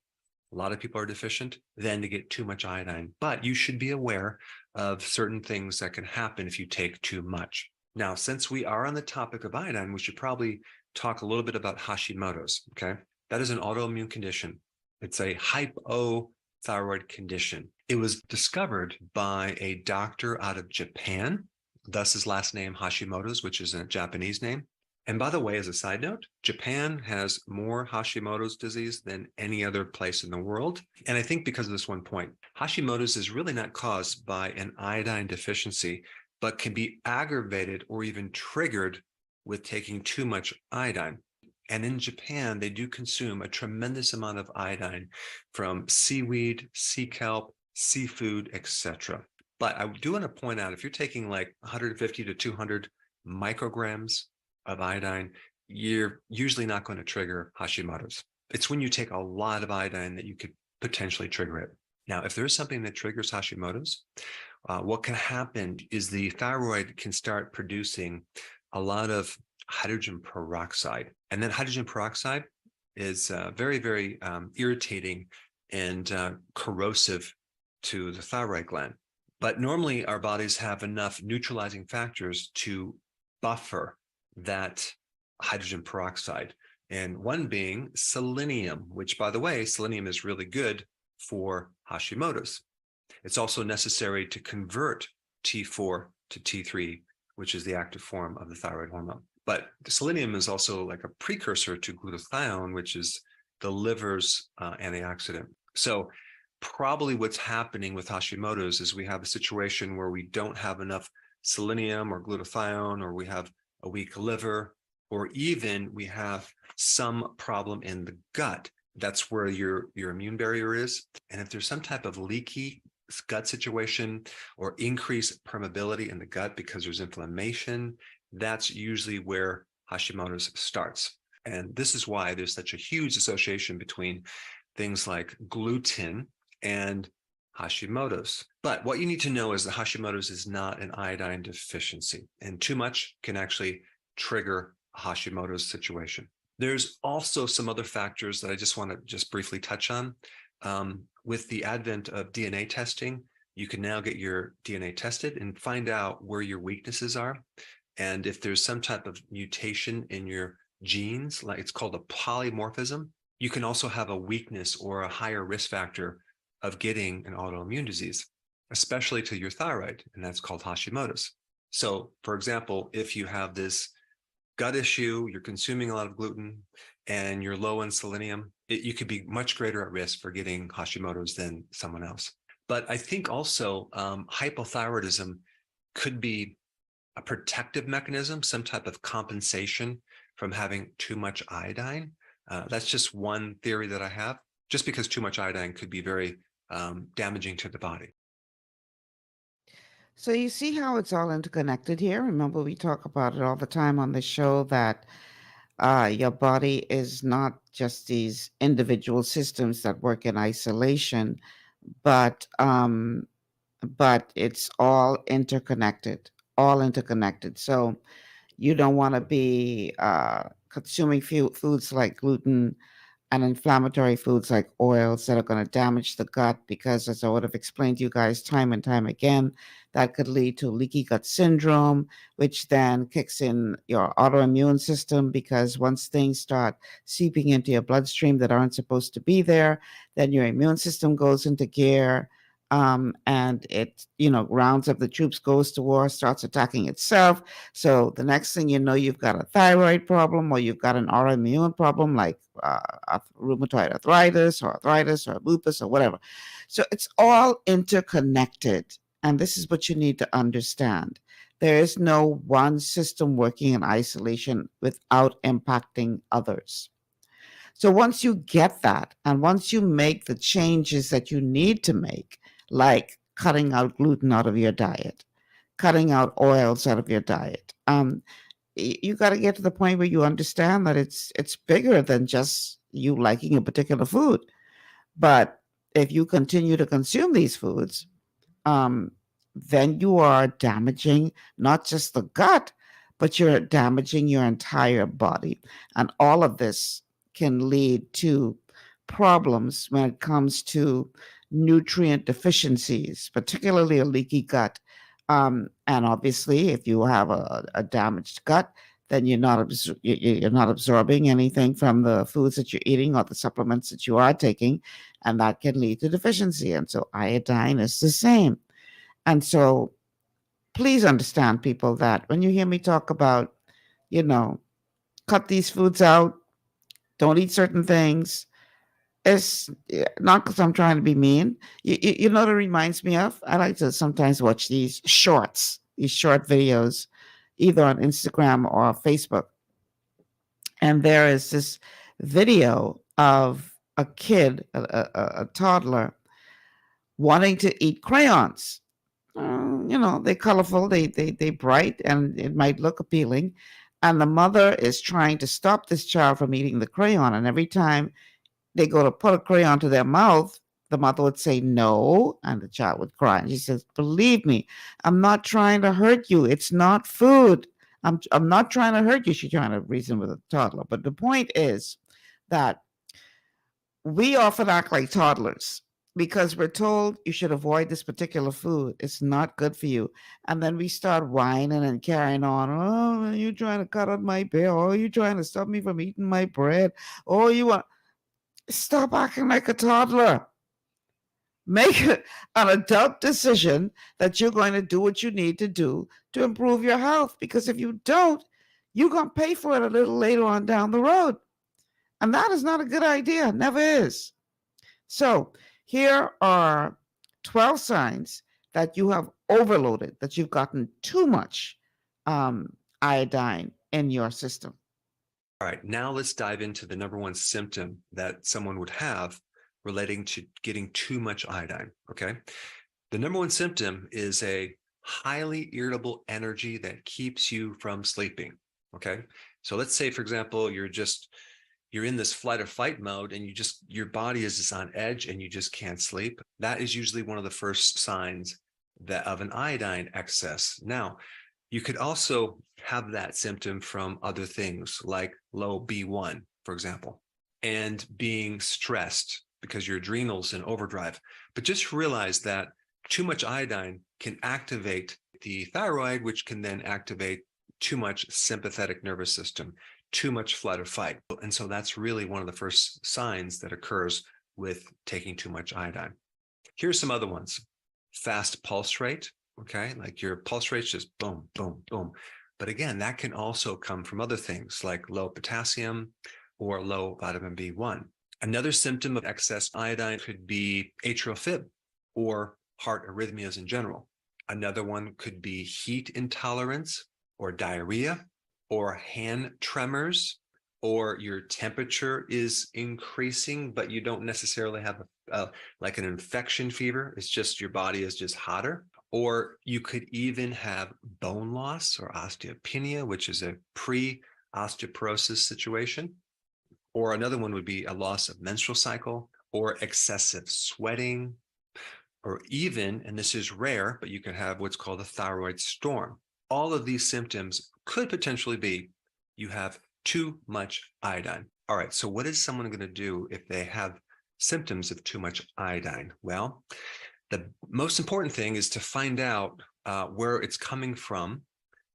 A lot of people are deficient than to get too much iodine, but you should be aware of certain things that can happen if you take too much. Now, since we are on the topic of iodine, we should probably talk a little bit about Hashimoto's, okay? That is an autoimmune condition. It's a hypothyroid condition. It was discovered by a doctor out of Japan, thus his last name Hashimoto's, which is a Japanese name. And by the way, as a side note, Japan has more Hashimoto's disease than any other place in the world. And I think because of this one point, Hashimoto's is really not caused by an iodine deficiency, but can be aggravated or even triggered with taking too much iodine. And in Japan, they do consume a tremendous amount of iodine from seaweed, sea kelp, seafood, etc. But I do want to point out, if you're taking like 150 to 200 micrograms of iodine, you're usually not going to trigger Hashimoto's. It's when you take a lot of iodine that you could potentially trigger it. Now, if there's something that triggers Hashimoto's, what can happen is the thyroid can start producing a lot of hydrogen peroxide. And then hydrogen peroxide is very, very irritating and corrosive to the thyroid gland. But normally our bodies have enough neutralizing factors to buffer that hydrogen peroxide. And one being selenium, which, by the way, selenium is really good for Hashimoto's. It's also necessary to convert T4 to T3, which is the active form of the thyroid hormone. But the selenium is also like a precursor to glutathione, which is the liver's antioxidant. So probably what's happening with Hashimoto's is we have a situation where we don't have enough selenium or glutathione, or we have a weak liver, or even we have some problem in the gut. That's where your immune barrier is. And if there's some type of leaky gut situation or increased permeability in the gut because there's inflammation, that's usually where Hashimoto's starts. And this is why there's such a huge association between things like gluten and Hashimoto's. But what you need to know is that Hashimoto's is not an iodine deficiency, and too much can actually trigger a Hashimoto's situation. There's also some other factors that I just want to just briefly touch on. With the advent of DNA testing, you can now get your DNA tested and find out where your weaknesses are. And if there's some type of mutation in your genes, like it's called a polymorphism, you can also have a weakness or a higher risk factor of getting an autoimmune disease, especially to your thyroid, and that's called Hashimoto's. So, for example, if you have this gut issue, you're consuming a lot of gluten, and you're low in selenium, you could be much greater at risk for getting Hashimoto's than someone else. But I think also hypothyroidism could be a protective mechanism, some type of compensation from having too much iodine. That's just one theory that I have, just because too much iodine could be very damaging to the body. So you see how it's all interconnected here? Remember, we talk about it all the time on the show that your body is not just these individual systems that work in isolation, but it's all interconnected, all interconnected. So you don't want to be consuming foods like gluten and inflammatory foods like oils that are going to damage the gut, because, as I would have explained to you guys time and time again, that could lead to leaky gut syndrome, which then kicks in your autoimmune system, because once things start seeping into your bloodstream that aren't supposed to be there, then your immune system goes into gear. And it, rounds up the troops, goes to war, starts attacking itself. So the next thing you know, you've got a thyroid problem, or you've got an autoimmune problem like rheumatoid arthritis or lupus or whatever. So it's all interconnected. And this is what you need to understand. There is no one system working in isolation without impacting others. So once you get that, and once you make the changes that you need to make, like cutting out gluten out of your diet, cutting out oils out of your diet, you got to get to the point where you understand that it's bigger than just you liking a particular food. But if you continue to consume these foods, then you are damaging not just the gut, but you're damaging your entire body. And all of this can lead to problems when it comes to nutrient deficiencies, particularly a leaky gut. And obviously, if you have a damaged gut, then you're not absorbing anything from the foods that you're eating or the supplements that you are taking, and that can lead to deficiency. And so iodine is the same. And so please understand, people, that when you hear me talk about, cut these foods out, don't eat certain things, it's not because I'm trying to be mean. You know what it reminds me of? I like to sometimes watch these short videos, either on Instagram or Facebook. And there is this video of a kid, a toddler, wanting to eat crayons. They're colorful, they bright, and it might look appealing. And the mother is trying to stop this child from eating the crayon. And every time they go to put a crayon to their mouth, the mother would say no, and the child would cry. And she says, "Believe me, I'm not trying to hurt you. It's not food. I'm not trying to hurt you." She's trying to reason with a toddler. But the point is that we often act like toddlers because we're told you should avoid this particular food. It's not good for you. And then we start whining and carrying on. "Oh, you're trying to cut out my beer. Oh, you're trying to stop me from eating my bread. Oh, you want..." Stop acting like a toddler. Make an adult decision that you're going to do what you need to do to improve your health. Because if you don't, you're going to pay for it a little later on down the road. And that is not a good idea. Never is. So Here are 12 signs that you have overloaded, that you've gotten too much iodine in your system. All right, now let's dive into the number one symptom that someone would have relating to getting too much iodine, okay? The number one symptom is a highly irritable energy that keeps you from sleeping, okay? So let's say, for example, you're in this flight or fight mode and your body is just on edge and you just can't sleep. That is usually one of the first signs of an iodine excess. Now, you could also have that symptom from other things like low B1, for example, and being stressed because your adrenals in overdrive. But just realize that too much iodine can activate the thyroid, which can then activate too much sympathetic nervous system, too much flight or fight. And so that's really one of the first signs that occurs with taking too much iodine. Here's some other ones. Fast pulse rate, okay? Like your pulse rate's just boom, boom, boom. But again, that can also come from other things like low potassium or low vitamin B1. Another symptom of excess iodine could be atrial fib or heart arrhythmias in general. Another one could be heat intolerance or diarrhea or hand tremors, or your temperature is increasing, but you don't necessarily have like an infection fever. It's just your body is just hotter. Or you could even have bone loss or osteopenia, which is a pre-osteoporosis situation. Or another one would be a loss of menstrual cycle or excessive sweating, or even, and this is rare, but you can have what's called a thyroid storm. All of these symptoms could potentially be you have too much iodine. All right, so what is someone going to do if they have symptoms of too much iodine? Well, the most important thing is to find out where it's coming from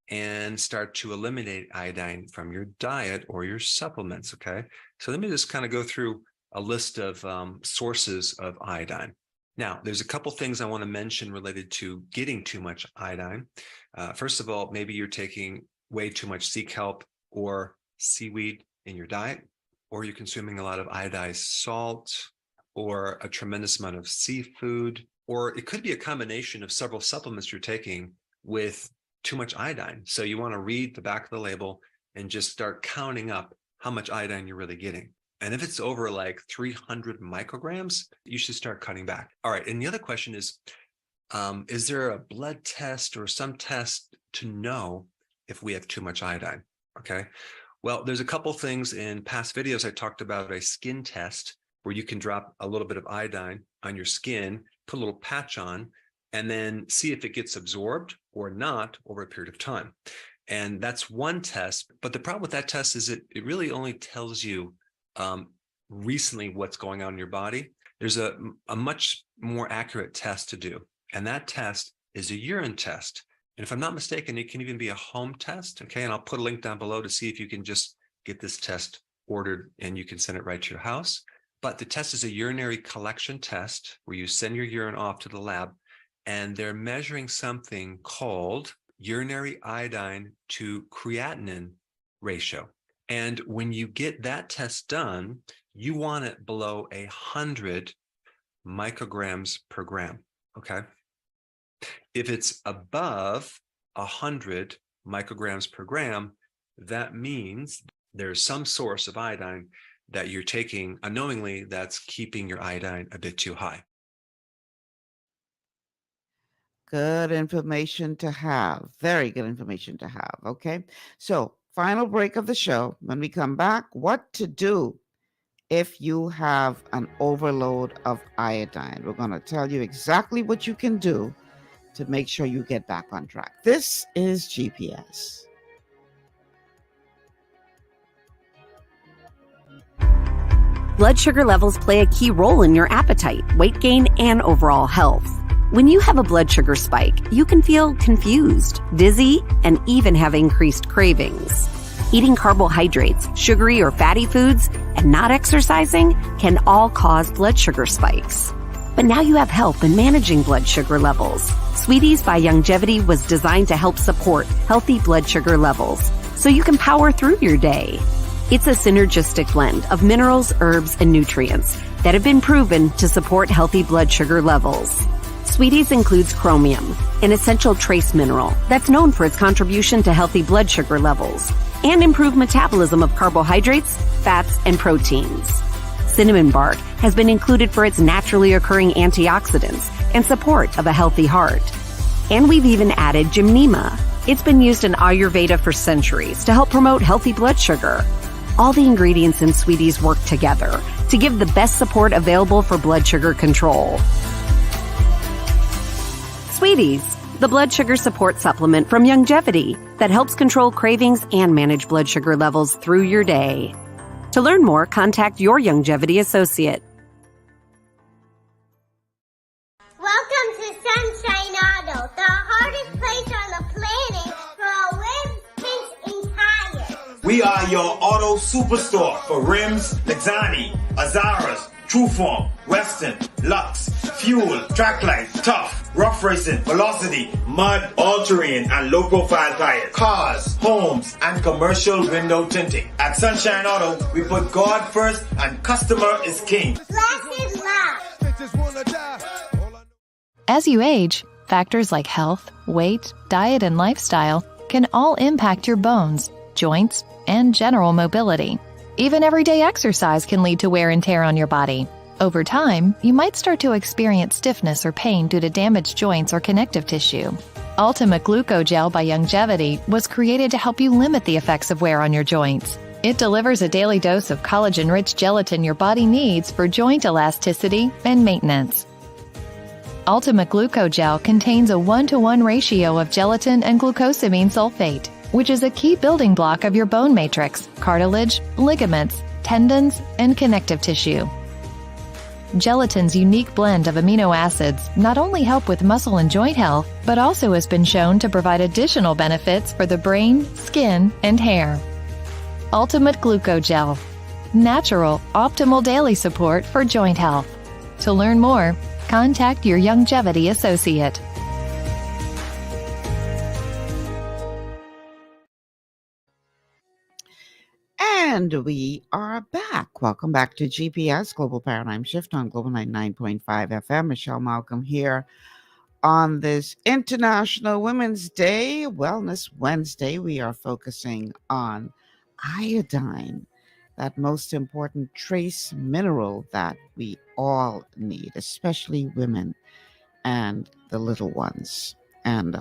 and start to eliminate iodine from your diet or your supplements, okay? So let me just kind of go through a list of sources of iodine. Now, there's a couple things I want to mention related to getting too much iodine. First of all, maybe you're taking way too much sea kelp or seaweed in your diet, or you're consuming a lot of iodized salt or a tremendous amount of seafood, or it could be a combination of several supplements you're taking with too much iodine. So you want to read the back of the label and just start counting up how much iodine you're really getting. And if it's over like 300 micrograms, you should start cutting back. All right. And the other question is there a blood test or some test to know if we have too much iodine? Okay. Well, there's a couple things in past videos. I talked about a skin test where you can drop a little bit of iodine on your skin, put a little patch on, and then see if it gets absorbed or not over a period of time. And that's one test. But the problem with that test is it really only tells you recently what's going on in your body. There's a much more accurate test to do. And that test is a urine test. And if I'm not mistaken, it can even be a home test. Okay. And I'll put a link down below to see if you can just get this test ordered and you can send it right to your house. But the test is a urinary collection test where you send your urine off to the lab and they're measuring something called urinary iodine to creatinine ratio. And when you get that test done, you want it below 100 micrograms per gram, okay? If it's above 100 micrograms per gram, that means there's some source of iodine that you're taking unknowingly that's keeping your iodine a bit too high. Good information to have. Very good information to have. Okay. So, final break of the show. When we come back, what to do if you have an overload of iodine. We're going to tell you exactly what you can do to make sure you get back on track. This is GPS. Blood sugar levels play a key role in your appetite, weight gain, and overall health. When you have a blood sugar spike, you can feel confused, dizzy, and even have increased cravings. Eating carbohydrates, sugary or fatty foods, and not exercising can all cause blood sugar spikes. But now you have help in managing blood sugar levels. Sweeties by Youngevity was designed to help support healthy blood sugar levels so you can power through your day. It's a synergistic blend of minerals, herbs, and nutrients that have been proven to support healthy blood sugar levels. Sweeties includes chromium, an essential trace mineral that's known for its contribution to healthy blood sugar levels and improved metabolism of carbohydrates, fats, and proteins. Cinnamon bark has been included for its naturally occurring antioxidants and support of a healthy heart. And we've even added gymnema. It's been used in Ayurveda for centuries to help promote healthy blood sugar. All the ingredients in Sweeties work together to give the best support available for blood sugar control. Sweeties, the blood sugar support supplement from Youngevity that helps control cravings and manage blood sugar levels through your day. To learn more, contact your Youngevity associate. Welcome to Sunshine Auto, the hardest place on the planet for a rim, fix, and tires. We are your auto superstore for rims, Lexani, Azaras, Trueform, Western, Lux, Fuel, Tracklight, Tough, Rough Racing, Velocity, Mud, All-Terrain, and low-profile tires. Cars, homes, and commercial window tinting. At Sunshine Auto, we put God first and customer is king. Blasted love. As you age, factors like health, weight, diet, and lifestyle can all impact your bones, joints, and general mobility. Even everyday exercise can lead to wear and tear on your body. Over time, you might start to experience stiffness or pain due to damaged joints or connective tissue. Ultimate Glucogel by Youngevity was created to help you limit the effects of wear on your joints. It delivers a daily dose of collagen-rich gelatin your body needs for joint elasticity and maintenance. Ultimate Glucogel contains a 1-to-1 ratio of gelatin and glucosamine sulfate, which is a key building block of your bone matrix, cartilage, ligaments, tendons, and connective tissue. Gelatin's unique blend of amino acids not only help with muscle and joint health, but also has been shown to provide additional benefits for the brain, skin, and hair. Ultimate Glucogel. Natural, optimal daily support for joint health. To learn more, contact your Youngevity associate. And we are back. Welcome back to GPS Global Paradigm Shift on Global 99.5 FM. Michelle Malcolm here on this International Women's Day, Wellness Wednesday. We are focusing on iodine, that most important trace mineral that we all need, especially women and the little ones. And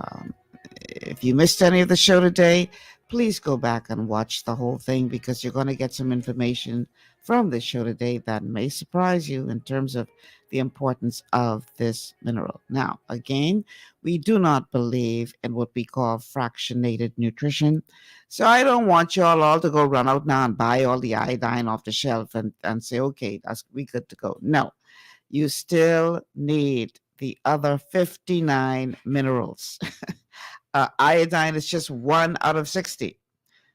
if you missed any of the show today, please go back and watch the whole thing, because you're going to get some information from this show today that may surprise you in terms of the importance of this mineral. Now, again, we do not believe in what we call fractionated nutrition. So I don't want y'all all to go run out now and buy all the iodine off the shelf and say, okay, we good to go. No, you still need the other 59 minerals. Iodine is just 1 out of 60.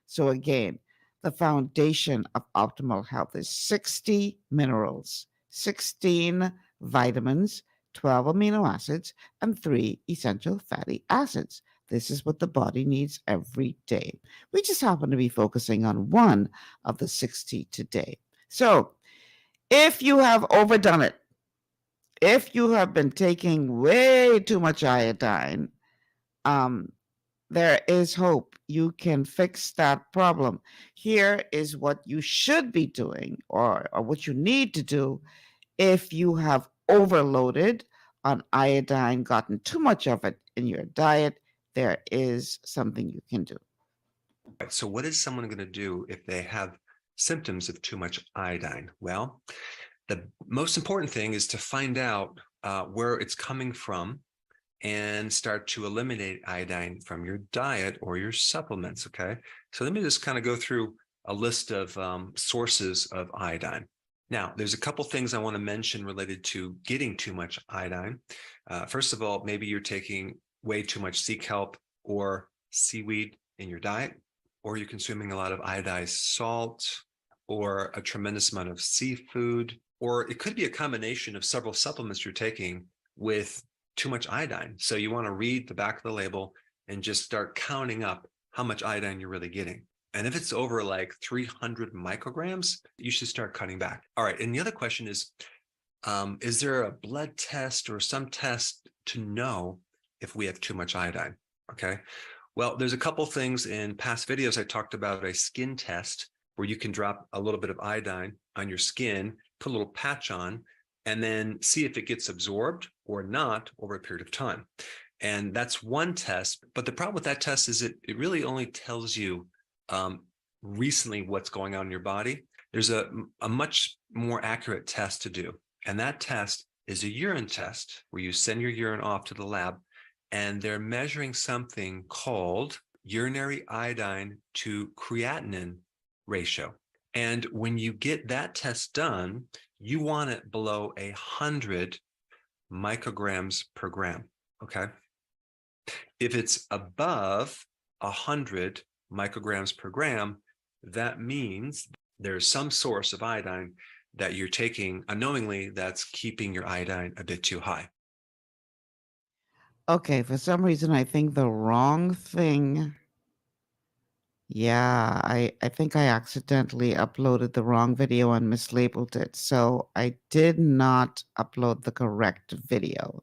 So again, the foundation of optimal health is 60 minerals, 16 vitamins, 12 amino acids, and 3 essential fatty acids. This is what the body needs every day. We just happen to be focusing on 1 of the 60 today. So if you have overdone it, if you have been taking way too much iodine, there is hope. You can fix that problem. Here is what you should be doing, or what you need to do if you have overloaded on iodine, gotten too much of it in your diet. There is something you can do. Right, so what is someone going to do if they have symptoms of too much iodine? Well, the most important thing is to find out where it's coming from and start to eliminate iodine from your diet or your supplements, okay? So let me just kind of go through a list of sources of iodine. Now, there's a couple things I want to mention related to getting too much iodine. First of all, maybe you're taking way too much sea kelp or seaweed in your diet, or you're consuming a lot of iodized salt, or a tremendous amount of seafood, or it could be a combination of several supplements you're taking with too much iodine. So you want to read the back of the label and just start counting up how much iodine you're really getting. And if it's over like 300 micrograms, you should start cutting back. All right. And the other question is, Is there a blood test or some test to know if we have too much iodine? Okay. Well, there's a couple things in past videos. I talked about a skin test where you can drop a little bit of iodine on your skin, put a little patch on, and then see if it gets absorbed or not over a period of time. And that's one test. But the problem with that test is it really only tells you recently what's going on in your body. There's a much more accurate test to do. And that test is a urine test where you send your urine off to the lab and they're measuring something called urinary iodine to creatinine ratio. And when you get that test done, you want it below 100 micrograms per gram, okay? If it's above 100 micrograms per gram, that means there's some source of iodine that you're taking unknowingly that's keeping your iodine a bit too high. Okay, for some reason, I think the wrong thing. Yeah, I think I accidentally uploaded the wrong video and mislabeled it. So I did not upload the correct video.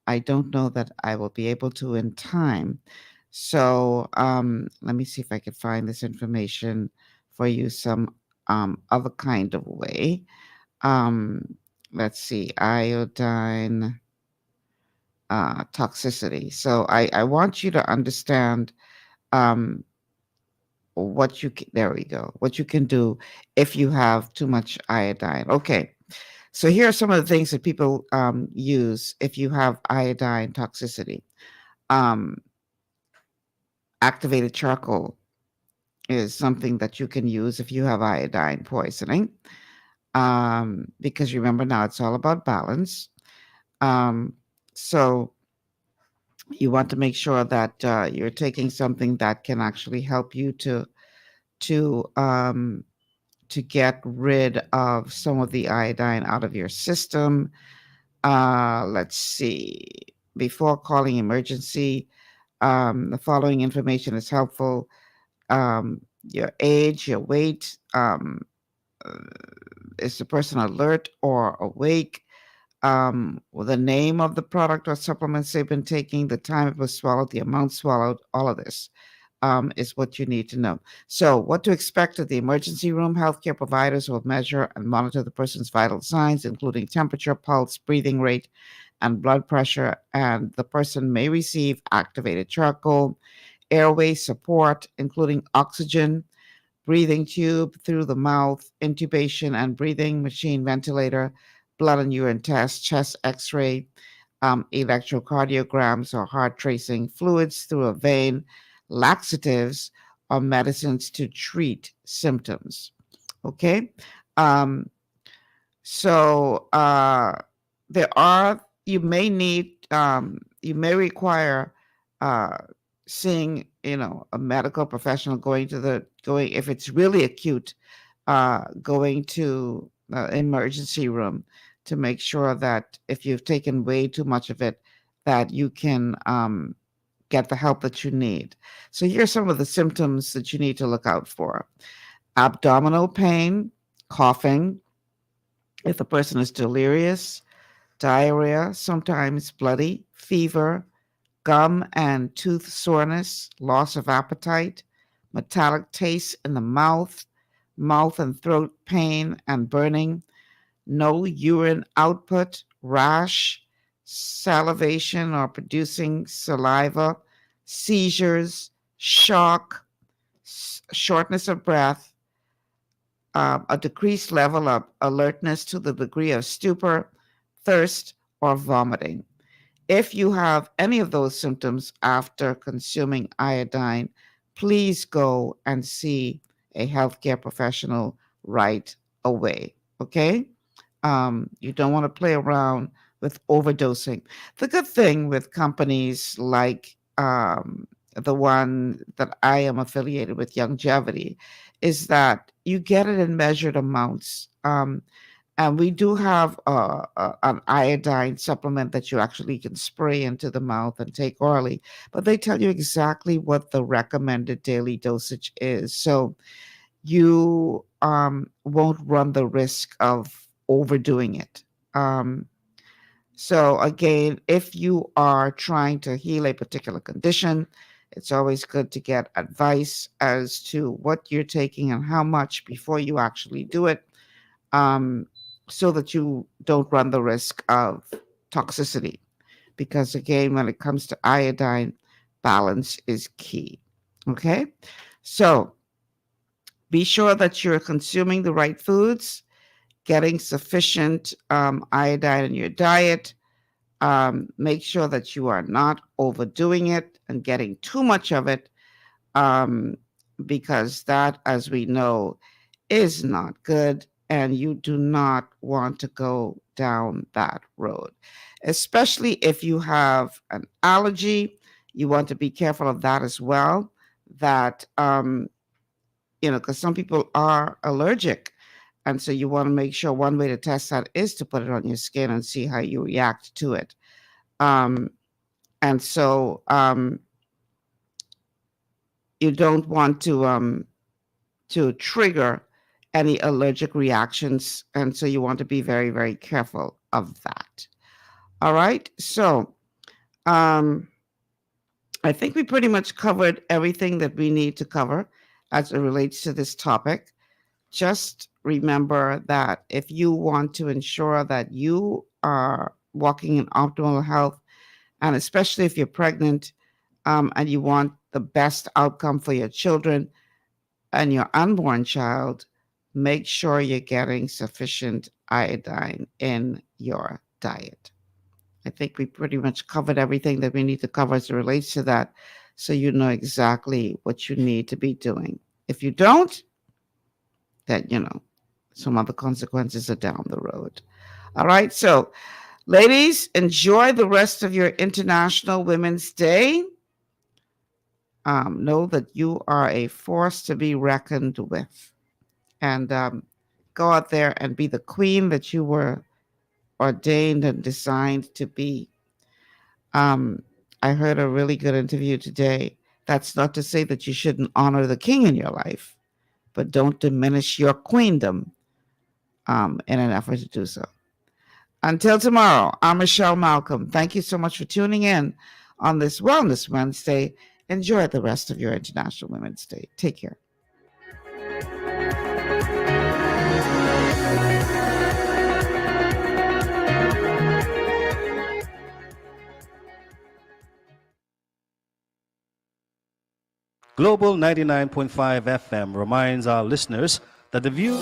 I don't know that I will be able to in time. So let me see if I can find this information for you some other kind of way. Let's see, iodine toxicity. So I want you to understand what there we go, what you can do if you have too much iodine. Okay. So here are some of the things that people use if you have iodine toxicity. Activated charcoal is something that you can use if you have iodine poisoning. Because remember now it's all about balance. So you want to make sure that you're taking something that can actually help you to get rid of some of the iodine out of your system. Let's see. Before calling emergency, the following information is helpful. Your age, your weight, is the person alert or awake? The name of the product or supplements they've been taking, the time it was swallowed, the amount swallowed, all of this is what you need to know. So, what to expect at the emergency room? Healthcare providers will measure and monitor the person's vital signs, including temperature, pulse, breathing rate, and blood pressure. And the person may receive activated charcoal, airway support, including oxygen, breathing tube through the mouth, intubation and breathing machine ventilator, blood and urine test, chest x-ray, electrocardiograms or heart tracing, fluids through a vein, laxatives, or medicines to treat symptoms. Okay? So you may need, you may require seeing, a medical professional, if it's really acute, going to emergency room to make sure that if you've taken way too much of it, that you can get the help that you need. So here's some of the symptoms that you need to look out for: abdominal pain, coughing, if the person is delirious, diarrhea, sometimes bloody, fever, gum and tooth soreness, loss of appetite, metallic taste in the mouth, mouth and throat pain and burning, no urine output, rash, salivation or producing saliva, seizures, shock, shortness of breath, a decreased level of alertness to the degree of stupor, thirst, or vomiting. If you have any of those symptoms after consuming iodine, please go and see a healthcare professional right away. Okay? You don't want to play around with overdosing. The good thing with companies like the one that I am affiliated with, Longevity, is that you get it in measured amounts. And we do have an iodine supplement that you actually can spray into the mouth and take orally, but they tell you exactly what the recommended daily dosage is. So you won't run the risk of overdoing it. So again, if you are trying to heal a particular condition, it's always good to get advice as to what you're taking and how much before you actually do it, so that you don't run the risk of toxicity. Because again, when it comes to iodine, balance is key. Okay? So be sure that you're consuming the right foods, getting sufficient iodine in your diet. Make sure that you are not overdoing it and getting too much of it, because that, as we know, is not good, and you do not want to go down that road. Especially if you have an allergy, you want to be careful of that as well. That, because some people are allergic. And so you want to make sure one way to test that is to put it on your skin and see how you react to it. And so you don't want to trigger any allergic reactions. And so you want to be very, very careful of that. All right. So I think we pretty much covered everything that we need to cover as it relates to this topic. Just remember that if you want to ensure that you are walking in optimal health, and especially if you're pregnant, and you want the best outcome for your children and your unborn child, make sure you're getting sufficient iodine in your diet. I think we pretty much covered everything that we need to cover as it relates to that, so you know exactly what you need to be doing. If you don't, then, some other consequences are down the road. All right. So, ladies, enjoy the rest of your International Women's Day. Know that you are a force to be reckoned with. And go out there and be the queen that you were ordained and designed to be. I heard a really good interview today. That's not to say that you shouldn't honor the king in your life, but don't diminish your queendom in an effort to do so. Until tomorrow, I'm Michelle Malcolm. Thank you so much for tuning in on this Wellness Wednesday. Enjoy the rest of your International Women's Day. Take care. Global 99.5 FM reminds our listeners that the view